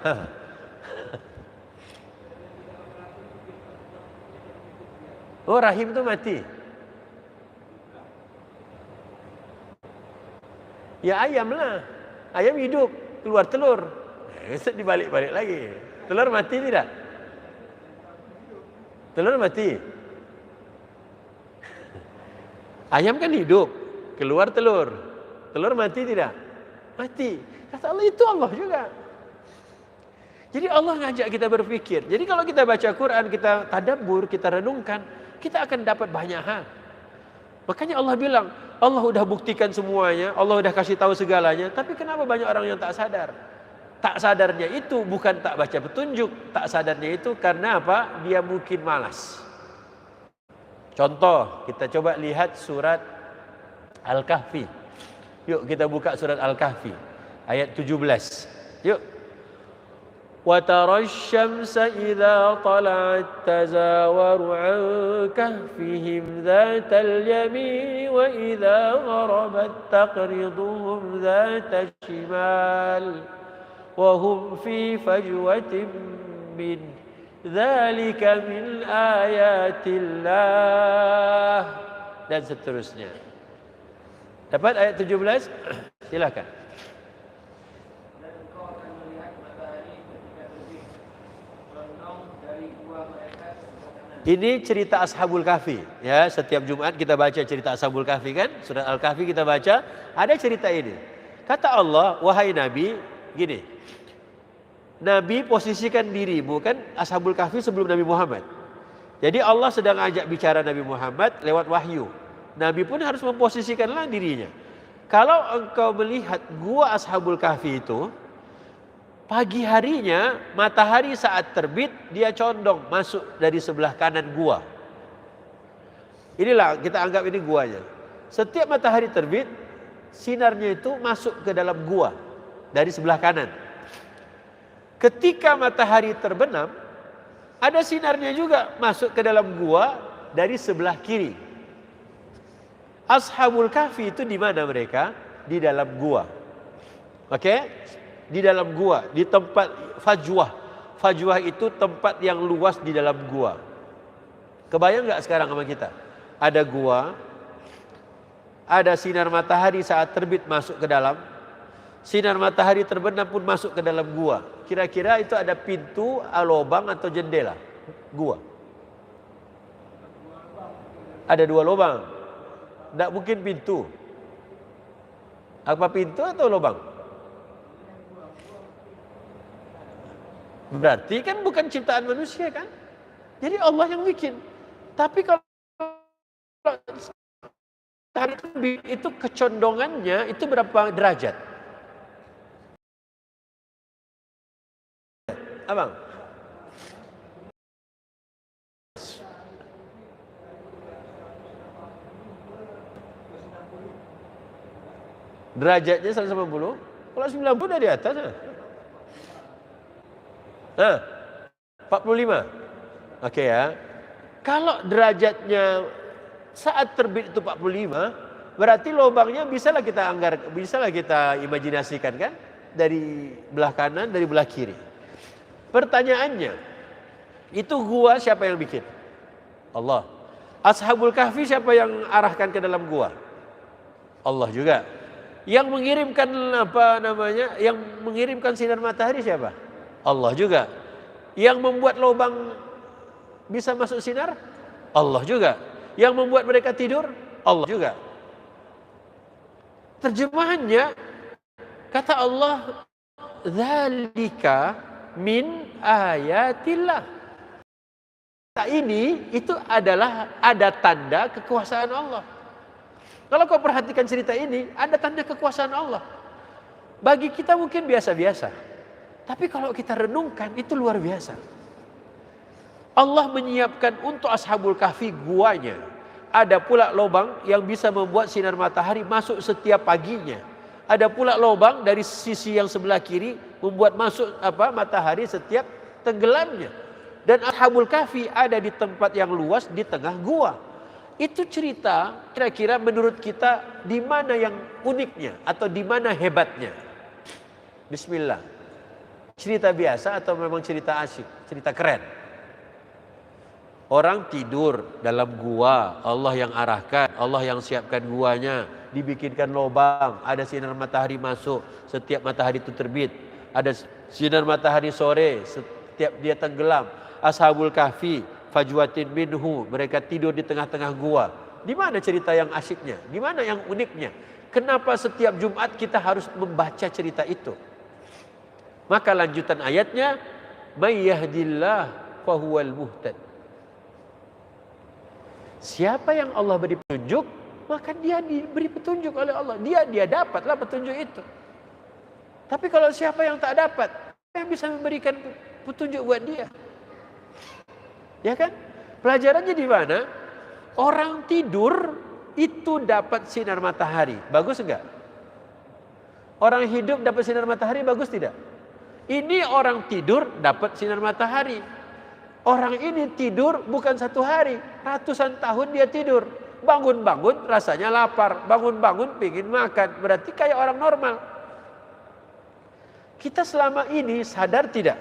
Oh, rahim itu mati. Ya ayam lah. Ayam hidup, keluar telur. Dibalik-balik lagi. Telur mati tidak? Telur mati. Ayam kan hidup, keluar telur. Telur mati tidak? Mati. Kata Allah, itu Allah juga. Jadi Allah ngajak kita berpikir. Jadi kalau kita baca Quran, kita tadabbur, kita renungkan, kita akan dapat banyak hal. Makanya Allah bilang, Allah udah buktikan semuanya, Allah udah kasih tahu segalanya, tapi kenapa banyak orang yang tak sadar? Tak sadarnya itu bukan tak baca petunjuk, tak sadarnya itu karena apa? Dia mungkin malas. Contoh, kita coba lihat surat Al-Kahfi. Yuk kita buka surat Al-Kahfi ayat 17. Yuk. وَتَرَى الشَّمْسَ إِذَا طَلَعَتْ تَزَاوَرُ عَنْ كَهْفِهِمْ ذَاتَ الْيَمِينِ وَإِذَا غَرَبَتْ تَقْرِضُهُمْ ذَاتَ الشِّمَالِ وَهُمْ فِي فَجْوَةٍ مِّنْ ذَلِكَ مِنْ آيَاتِ اللَّهِ. Dan seterusnya. Dapat ayat 17? Silakan. Ini cerita Ashabul Kahfi. Ya, setiap Jumat kita baca cerita Ashabul Kahfi kan? Surat Al-Kahfi kita baca, ada cerita ini. Kata Allah, wahai Nabi, gini. Nabi posisikan dirimu, kan Ashabul Kahfi sebelum Nabi Muhammad. Jadi Allah sedang ajak bicara Nabi Muhammad lewat wahyu. Nabi pun harus memposisikanlah dirinya. Kalau engkau melihat gua Ashabul Kahfi itu, pagi harinya matahari saat terbit dia condong masuk dari sebelah kanan gua. Inilah kita anggap ini guanya. Setiap matahari terbit, sinarnya itu masuk ke dalam gua dari sebelah kanan. Ketika matahari terbenam, ada sinarnya juga masuk ke dalam gua dari sebelah kiri. Ashabul Kahfi itu di mana mereka? Di dalam gua. Oke? Di dalam gua, di tempat fajwah. Fajwah itu tempat yang luas di dalam gua. Kebayang nggak sekarang sama kita? Ada gua, ada sinar matahari saat terbit masuk ke dalam, sinar matahari terbenam pun masuk ke dalam gua. Kira-kira itu ada pintu, lubang atau jendela? Gua. Ada 2 lubang. Tidak mungkin pintu. Apa pintu atau lubang? Berarti kan bukan ciptaan manusia kan? Jadi Allah yang bikin. Tapi kalau matahari terbit itu kecondongannya itu berapa derajat? Abang? Derajatnya 180. Kalau 90 udah di atas. Nah, 45. Oke ya. Kalau derajatnya saat terbit itu 45, berarti lubangnya bisalah kita imajinasikan kan? Dari belah kanan, dari belah kiri. Pertanyaannya, itu gua siapa yang bikin? Allah. Ashabul Kahfi siapa yang arahkan ke dalam gua? Allah juga. Yang mengirimkan Yang mengirimkan sinar matahari siapa? Allah juga. Yang membuat lubang bisa masuk sinar? Allah juga. Yang membuat mereka tidur? Allah juga. Terjemahannya kata Allah, "Dzalika min ayatillah." Ini itu adalah ada tanda kekuasaan Allah. Kalau kau perhatikan cerita ini, ada tanda kekuasaan Allah. Bagi kita mungkin biasa-biasa. Tapi kalau kita renungkan, itu luar biasa. Allah menyiapkan untuk Ashabul Kahfi guanya. Ada pula lubang yang bisa membuat sinar matahari masuk setiap paginya. Ada pula lubang dari sisi yang sebelah kiri membuat masuk matahari setiap tenggelamnya. Dan Ashabul Kahfi ada di tempat yang luas di tengah gua. Itu cerita kira-kira menurut kita di mana yang uniknya atau di mana hebatnya? Bismillah. Cerita biasa atau memang cerita asyik, cerita keren? Orang tidur dalam gua, Allah yang arahkan, Allah yang siapkan guanya, dibikinkan lubang, ada sinar matahari masuk setiap matahari itu terbit, ada sinar matahari sore setiap dia tenggelam. Ashabul Kahfi fajwatin minhu, mereka tidur di tengah-tengah gua. Di mana cerita yang asyiknya? Di mana yang uniknya? Kenapa setiap Jumat kita harus membaca cerita itu? Maka lanjutan ayatnya, may yahdillah fahuwal muhtad. Siapa yang Allah beri petunjuk, maka dia diberi petunjuk oleh Allah. Dia dapatlah petunjuk itu. Tapi kalau siapa yang tak dapat, yang bisa memberikan petunjuk buat dia? Ya kan? Pelajarannya di mana? Orang tidur itu dapat sinar matahari. Bagus enggak? Orang hidup dapat sinar matahari, bagus tidak? Ini orang tidur dapat sinar matahari. Orang ini tidur bukan satu hari, ratusan tahun dia tidur. Bangun-bangun rasanya lapar, bangun-bangun pingin makan. Berarti kayak orang normal. Kita selama ini sadar tidak?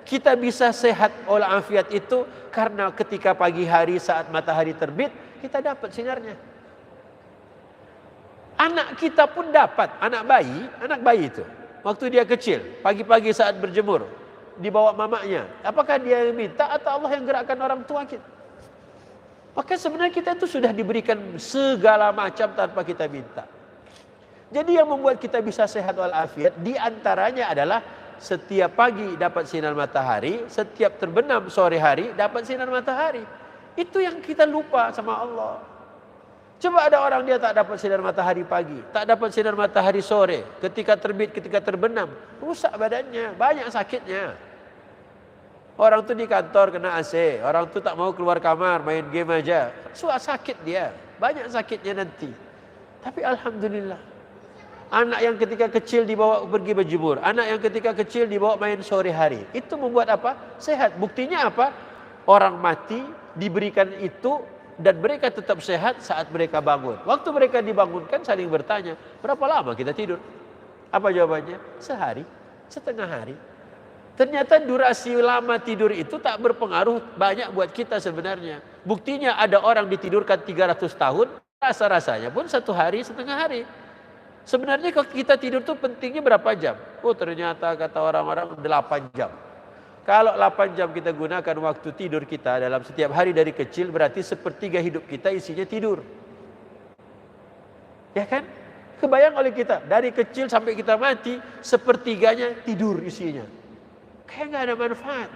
Kita bisa sehat walafiat itu karena ketika pagi hari saat matahari terbit, kita dapat sinarnya. Anak kita pun dapat, anak bayi itu. Waktu dia kecil, pagi-pagi saat berjemur, dibawa mamanya. Apakah dia yang minta atau Allah yang gerakkan orang tua kita? Maka sebenarnya kita itu sudah diberikan segala macam tanpa kita minta. Jadi yang membuat kita bisa sehat walafiat, diantaranya adalah setiap pagi dapat sinar matahari, setiap terbenam sore hari dapat sinar matahari. Itu yang kita lupa sama Allah. Coba ada orang dia tak dapat sinar matahari pagi, tak dapat sinar matahari sore, ketika terbit, ketika terbenam, rusak badannya, banyak sakitnya. Orang tu di kantor kena AC, orang tu tak mau keluar kamar, main game aja, sakit dia, banyak sakitnya nanti. Tapi alhamdulillah, anak yang ketika kecil dibawa pergi berjemur, anak yang ketika kecil dibawa main sore hari, itu membuat apa? Sehat. Buktinya apa? Orang mati diberikan itu dan mereka tetap sehat saat mereka bangun. Waktu mereka dibangunkan saling bertanya, berapa lama kita tidur? Apa jawabannya? Sehari, setengah hari. Ternyata durasi lama tidur itu tak berpengaruh banyak buat kita sebenarnya. Buktinya ada orang ditidurkan 300 tahun, rasa-rasanya pun satu hari, setengah hari. Sebenarnya kalau kita tidur tuh pentingnya berapa jam? Oh ternyata kata orang-orang 8 jam. Kalau 8 jam kita gunakan waktu tidur kita dalam setiap hari dari kecil, berarti sepertiga hidup kita isinya tidur. Ya kan? Kebayang oleh kita, dari kecil sampai kita mati, sepertiganya tidur isinya. Kayak nggak ada manfaat.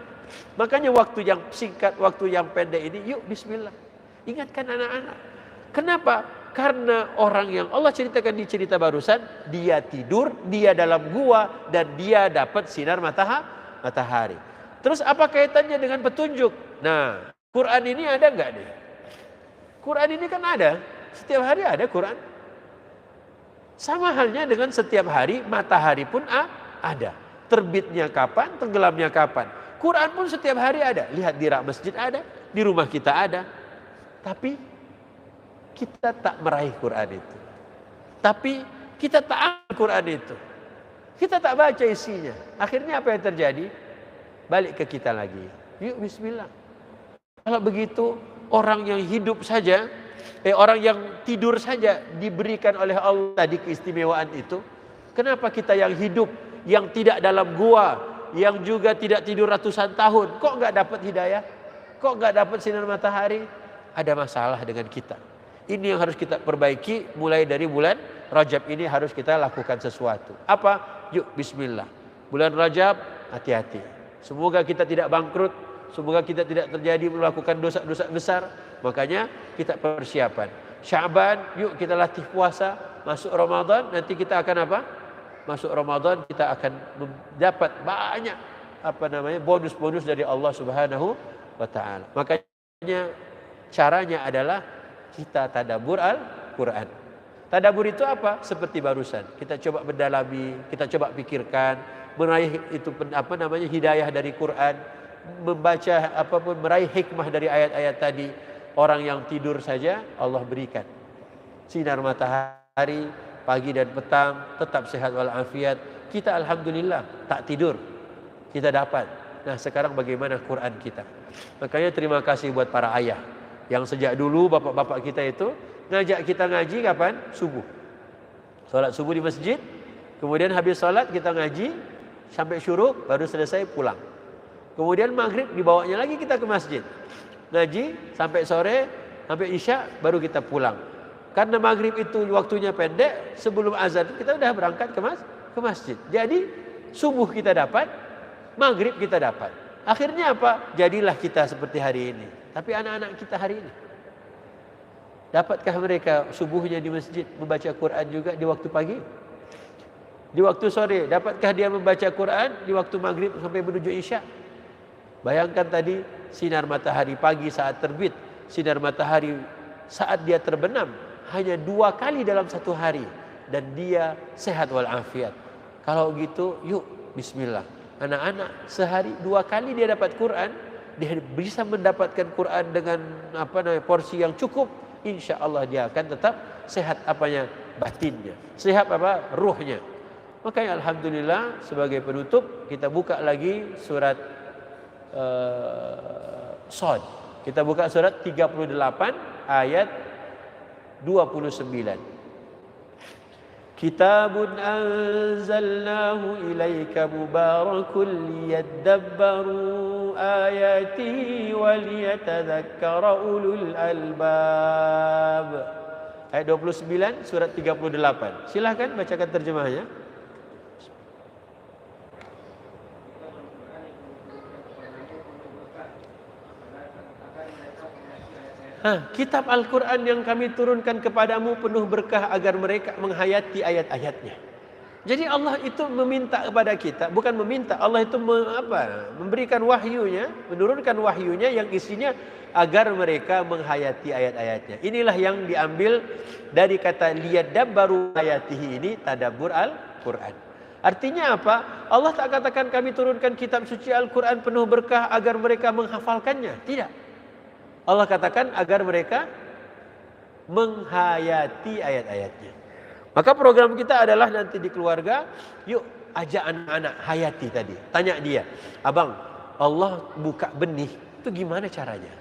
Makanya waktu yang singkat, waktu yang pendek ini, yuk bismillah. Ingatkan anak-anak. Kenapa? Karena orang yang Allah ceritakan di cerita barusan, dia tidur, dia dalam gua, dan dia dapat sinar matahari. Terus apa kaitannya dengan petunjuk? Nah, Quran ini ada nggak nih? Quran ini kan ada. Setiap hari ada Quran. Sama halnya dengan setiap hari matahari pun ada. Terbitnya kapan, tenggelamnya kapan. Quran pun setiap hari ada. Lihat di rak masjid ada, di rumah kita ada. Tapi kita tak meraih Quran itu. Tapi kita tak ambil Quran itu. Kita tak baca isinya. Akhirnya apa yang terjadi? Balik ke kita lagi. Yuk bismillah. Kalau begitu orang yang hidup saja, orang yang tidur saja diberikan oleh Allah tadi keistimewaan itu. Kenapa kita yang hidup, yang tidak dalam gua, yang juga tidak tidur ratusan tahun, kok nggak dapat hidayah? Kok nggak dapat sinar matahari? Ada masalah dengan kita. Ini yang harus kita perbaiki. Mulai dari bulan Rajab ini harus kita lakukan sesuatu. Apa? Yuk bismillah. Bulan Rajab, hati-hati. Semoga kita tidak bangkrut. Semoga kita tidak terjadi melakukan dosa-dosa besar. Makanya kita persiapan. Sya'ban, yuk kita latih puasa. Masuk Ramadan, nanti kita akan apa? Masuk Ramadan kita akan mendapat banyak bonus-bonus dari Allah Subhanahu wa taala. Makanya caranya adalah kita tadabbur Al-Qur'an. Tadabbur itu apa? Seperti barusan. Kita coba mendalami, kita coba pikirkan, meraih itu hidayah dari Quran, membaca apapun, meraih hikmah dari ayat-ayat tadi. Orang yang tidur saja Allah berikan sinar matahari pagi dan petang, tetap sehat walafiat. Kita alhamdulillah tak tidur, kita dapat. Nah sekarang bagaimana Quran kita? Makanya terima kasih buat para ayah yang sejak dulu bapak-bapak kita itu ngajak kita ngaji kapan? Subuh. Salat subuh di masjid, kemudian habis salat kita ngaji sampai syuruk, baru selesai pulang. Kemudian maghrib dibawanya lagi kita ke masjid. Ngaji sampai sore, sampai isya baru kita pulang. Karena maghrib itu waktunya pendek, sebelum azan kita sudah berangkat ke masjid. Jadi subuh kita dapat, maghrib kita dapat. Akhirnya apa? Jadilah kita seperti hari ini. Tapi anak-anak kita hari ini, dapatkah mereka subuhnya di masjid membaca Quran juga di waktu pagi? Di waktu sore, dapatkah dia membaca Quran di waktu maghrib sampai menuju isya? Bayangkan tadi sinar matahari pagi saat terbit, sinar matahari saat dia terbenam, hanya 2 kali dalam satu hari, dan dia sehat walafiat. Kalau gitu, yuk bismillah. Anak-anak sehari 2 kali dia dapat Quran, dia bisa mendapatkan Quran dengan porsi yang cukup. Insya Allah dia akan tetap sehat batinnya, sehat ruhnya. Makanya alhamdulillah sebagai penutup kita buka lagi surat Shad. Kita buka surat 38 ayat 29. Kitabun anzalnahu ilaika mubarakun liyadabbaru ayatihi waliyatadzakkara ulul albab. Ayat 29 surat 38. Silahkan bacakan terjemahnya. Kitab Al-Quran yang kami turunkan kepadamu penuh berkah agar mereka menghayati ayat-ayatnya. Jadi Allah itu meminta kepada kita, bukan meminta, Allah itu memberikan wahyunya, menurunkan wahyunya yang isinya agar mereka menghayati ayat-ayatnya. Inilah yang diambil dari kata liyadabbaru ayatihi ini, tadabbur Al-Quran. Artinya apa? Allah tak katakan kami turunkan kitab suci Al-Quran penuh berkah agar mereka menghafalkannya. Tidak. Allah katakan agar mereka menghayati ayat-ayatnya. Maka program kita adalah nanti di keluarga, yuk ajak anak-anak hayati tadi. Tanya dia, abang, Allah buka benih, itu gimana caranya?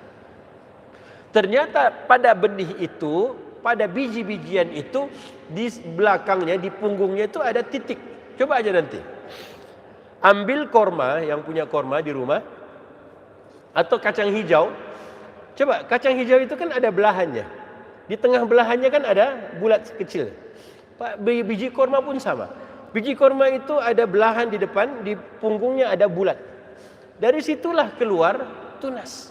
Ternyata pada benih itu, pada biji-bijian itu, di belakangnya, di punggungnya itu ada titik. Coba aja nanti. Ambil korma, yang punya korma di rumah, atau kacang hijau. Coba, kacang hijau itu kan ada belahannya. Di tengah belahannya kan ada bulat kecil. Biji korma pun sama. Biji korma itu ada belahan di depan, di punggungnya ada bulat. Dari situlah keluar tunas.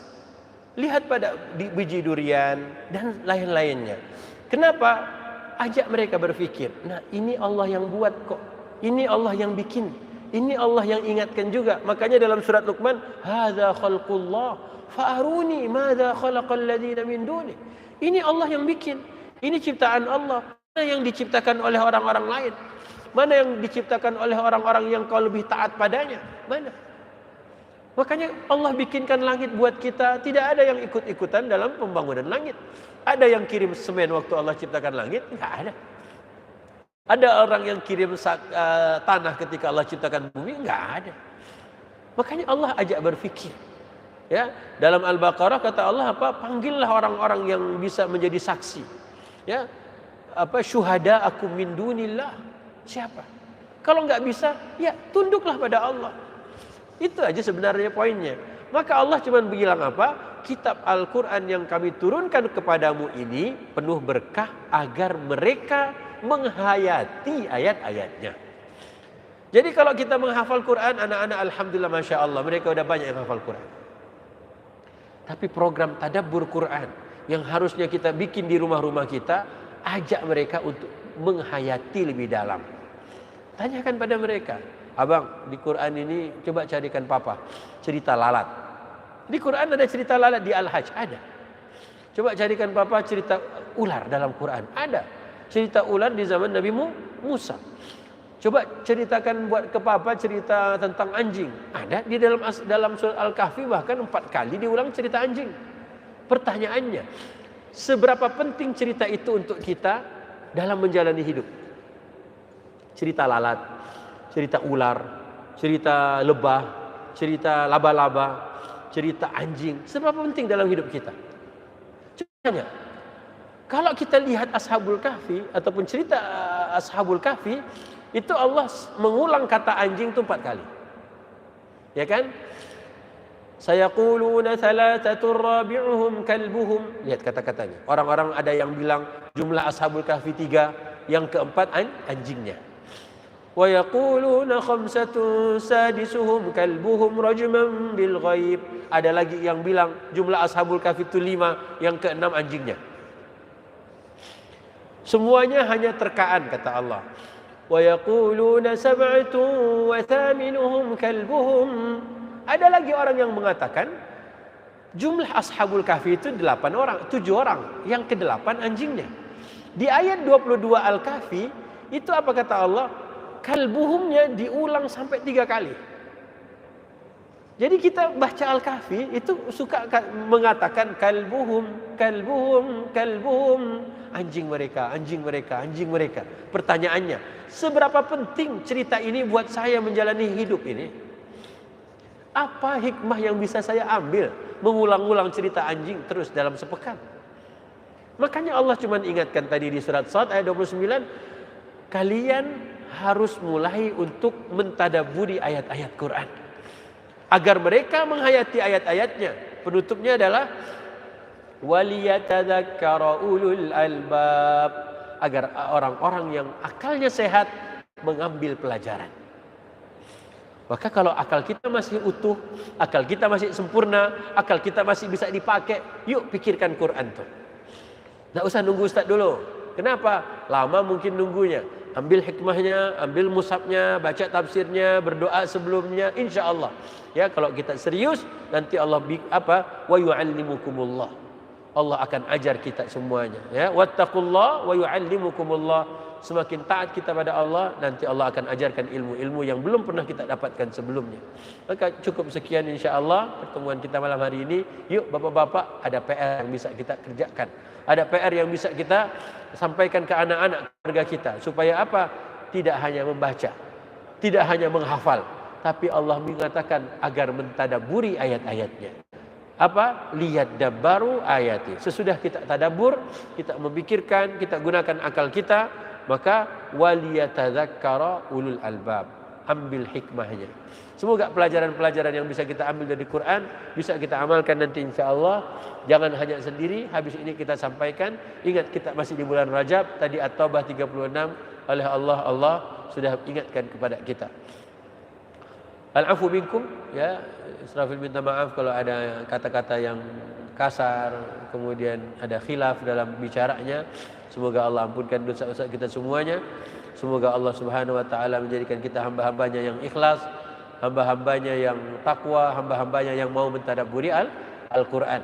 Lihat pada biji durian dan lain-lainnya. Kenapa? Ajak mereka berfikir. Nah, ini Allah yang buat kok. Ini Allah yang bikin. Ini Allah yang ingatkan juga. Makanya dalam surat Luqman, hadza khalqullah fa'aruni madza khalaqal ladzina min duni. Ini Allah yang bikin. Ini ciptaan Allah. Mana yang diciptakan oleh orang-orang lain? Mana yang diciptakan oleh orang-orang yang kau lebih taat padanya? Mana? Makanya Allah bikinkan langit buat kita. Tidak ada yang ikut-ikutan dalam pembangunan langit. Ada yang kirim semen waktu Allah ciptakan langit? Enggak ada. Ada orang yang kirim tanah ketika Allah ciptakan bumi? Enggak ada. Makanya Allah ajak berfikir. Ya, dalam Al-Baqarah kata Allah apa? Panggillah orang-orang yang bisa menjadi saksi. Ya, apa syuhada aku min dunillah. Siapa? Kalau enggak bisa, ya tunduklah pada Allah. Itu aja sebenarnya poinnya. Maka Allah cuma bilang apa? Kitab Al-Quran yang kami turunkan kepadamu ini penuh berkah agar mereka menghayati ayat-ayatnya. Jadi kalau kita menghafal Quran, anak-anak alhamdulillah masya Allah mereka udah banyak yang hafal Quran. Tapi program tadabbur Quran yang harusnya kita bikin di rumah-rumah kita, ajak mereka untuk menghayati lebih dalam. Tanyakan pada mereka, abang di Quran ini coba carikan papa cerita lalat. Di Quran ada cerita lalat, di Al-Hajj ada. Coba carikan papa cerita ular dalam Quran, ada. Cerita ular di zaman Nabi Musa. Coba ceritakan buat ke papa cerita tentang anjing. Ada di dalam surah Al-Kahfi, bahkan 4 kali diulang cerita anjing. Pertanyaannya, seberapa penting cerita itu untuk kita dalam menjalani hidup? Cerita lalat, cerita ular, cerita lebah, cerita laba-laba, cerita anjing. Seberapa penting dalam hidup kita? Coba tanya. Kalau kita lihat Ashabul Kahfi ataupun cerita Ashabul Kahfi, itu Allah mengulang kata anjing itu 4 kali. Ya kan? Sayaquluna thalathatun rabi'uhum kalbuhum. Lihat kata-katanya. Orang-orang ada yang bilang jumlah Ashabul Kahfi 3, yang keempat anjingnya. Wa yaquluna khamsatun sadisuhum kalbuhum rajman bil ghaib. Ada lagi yang bilang jumlah Ashabul Kahfi itu 5, yang keenam anjingnya. Semuanya hanya terkaan kata Allah. Wa yaquluna sab'atun wa thaminuhum kalbuhum. Ada lagi orang yang mengatakan jumlah Ashabul Kahfi itu 8 orang, 7 orang, yang ke-8 anjingnya. Di ayat 22 Al-Kahfi itu apa kata Allah? Kalbuhumnya diulang sampai 3 kali. Jadi kita baca Al-Kahfi itu suka mengatakan kalbuhum, kalbuhum, kalbuhum. Anjing mereka, anjing mereka, anjing mereka. Pertanyaannya, seberapa penting cerita ini buat saya menjalani hidup ini? Apa hikmah yang bisa saya ambil mengulang-ulang cerita anjing terus dalam sepekan? Makanya Allah cuma ingatkan tadi di surat Shad ayat 29, kalian harus mulai untuk mentadabburi ayat-ayat Quran agar mereka menghayati ayat-ayatnya. Penutupnya adalah waliyatadzakkara ulul albab, agar orang-orang yang akalnya sehat mengambil pelajaran. Maka kalau akal kita masih utuh, akal kita masih sempurna, akal kita masih bisa dipakai, yuk pikirkan Quran tuh. Nggak usah nunggu Ustaz dulu. Kenapa? Lama mungkin nunggunya. Ambil hikmahnya, ambil mushafnya, baca tafsirnya, berdoa sebelumnya, insya Allah. Ya, kalau kita serius, nanti Allah wa yu'allimukumullah. Allah akan ajar kita semuanya. Ya, wattaqullah wa yu'allimukumullah. Semakin taat kita pada Allah, nanti Allah akan ajarkan ilmu-ilmu yang belum pernah kita dapatkan sebelumnya. Maka cukup sekian insya Allah pertemuan kita malam hari ini. Yuk bapak-bapak, ada PR yang bisa kita kerjakan. Ada PR yang bisa kita sampaikan ke anak-anak keluarga kita. Supaya apa? Tidak hanya membaca, tidak hanya menghafal, tapi Allah mengatakan agar mentadabburi ayat-ayatnya. Apa? Liyadabbaru ayati. Sesudah kita tadabbur, kita memikirkan, kita gunakan akal kita, maka waliyatadzakkara ulul albab. ambil hikmahnya. Semoga pelajaran-pelajaran yang bisa kita ambil dari Quran bisa kita amalkan nanti insya-Allah. Jangan hanya sendiri, habis ini kita sampaikan. Ingat kita masih di bulan Rajab, tadi At-Taubah 36 oleh Allah sudah ingatkan kepada kita. Al-afu minkum, ya, Israfil minta maaf kalau ada kata-kata yang kasar, kemudian ada khilaf dalam bicaranya. Semoga Allah ampunkan dosa-dosa kita semuanya. Semoga Allah Subhanahu wa taala menjadikan kita hamba-hambanya yang ikhlas, hamba-hambanya yang takwa, hamba-hambanya yang mau mentadabburi Al-Qur'an.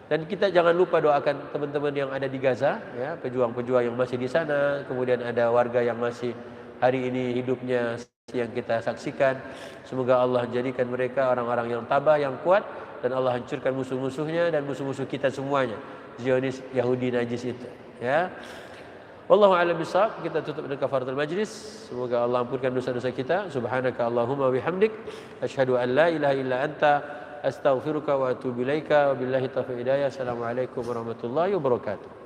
Dan kita jangan lupa doakan teman-teman yang ada di Gaza, ya, pejuang-pejuang yang masih di sana, kemudian ada warga yang masih hari ini hidupnya yang kita saksikan. Semoga Allah jadikan mereka orang-orang yang tabah, yang kuat, dan Allah hancurkan musuh-musuhnya dan musuh-musuh kita semuanya, Zionis, Yahudi najis itu, ya. Wallahu a'lam bishawab. Kita tutup dengan kafaratul majlis. Semoga Allah ampunkan dosa-dosa kita. Subhanaka Allahumma bihamdik, asyhadu an la ilaha illa anta, astaghfiruka wa atubu ilaika. Wabillahi taufiq hidayah. Assalamualaikum warahmatullahi wabarakatuh.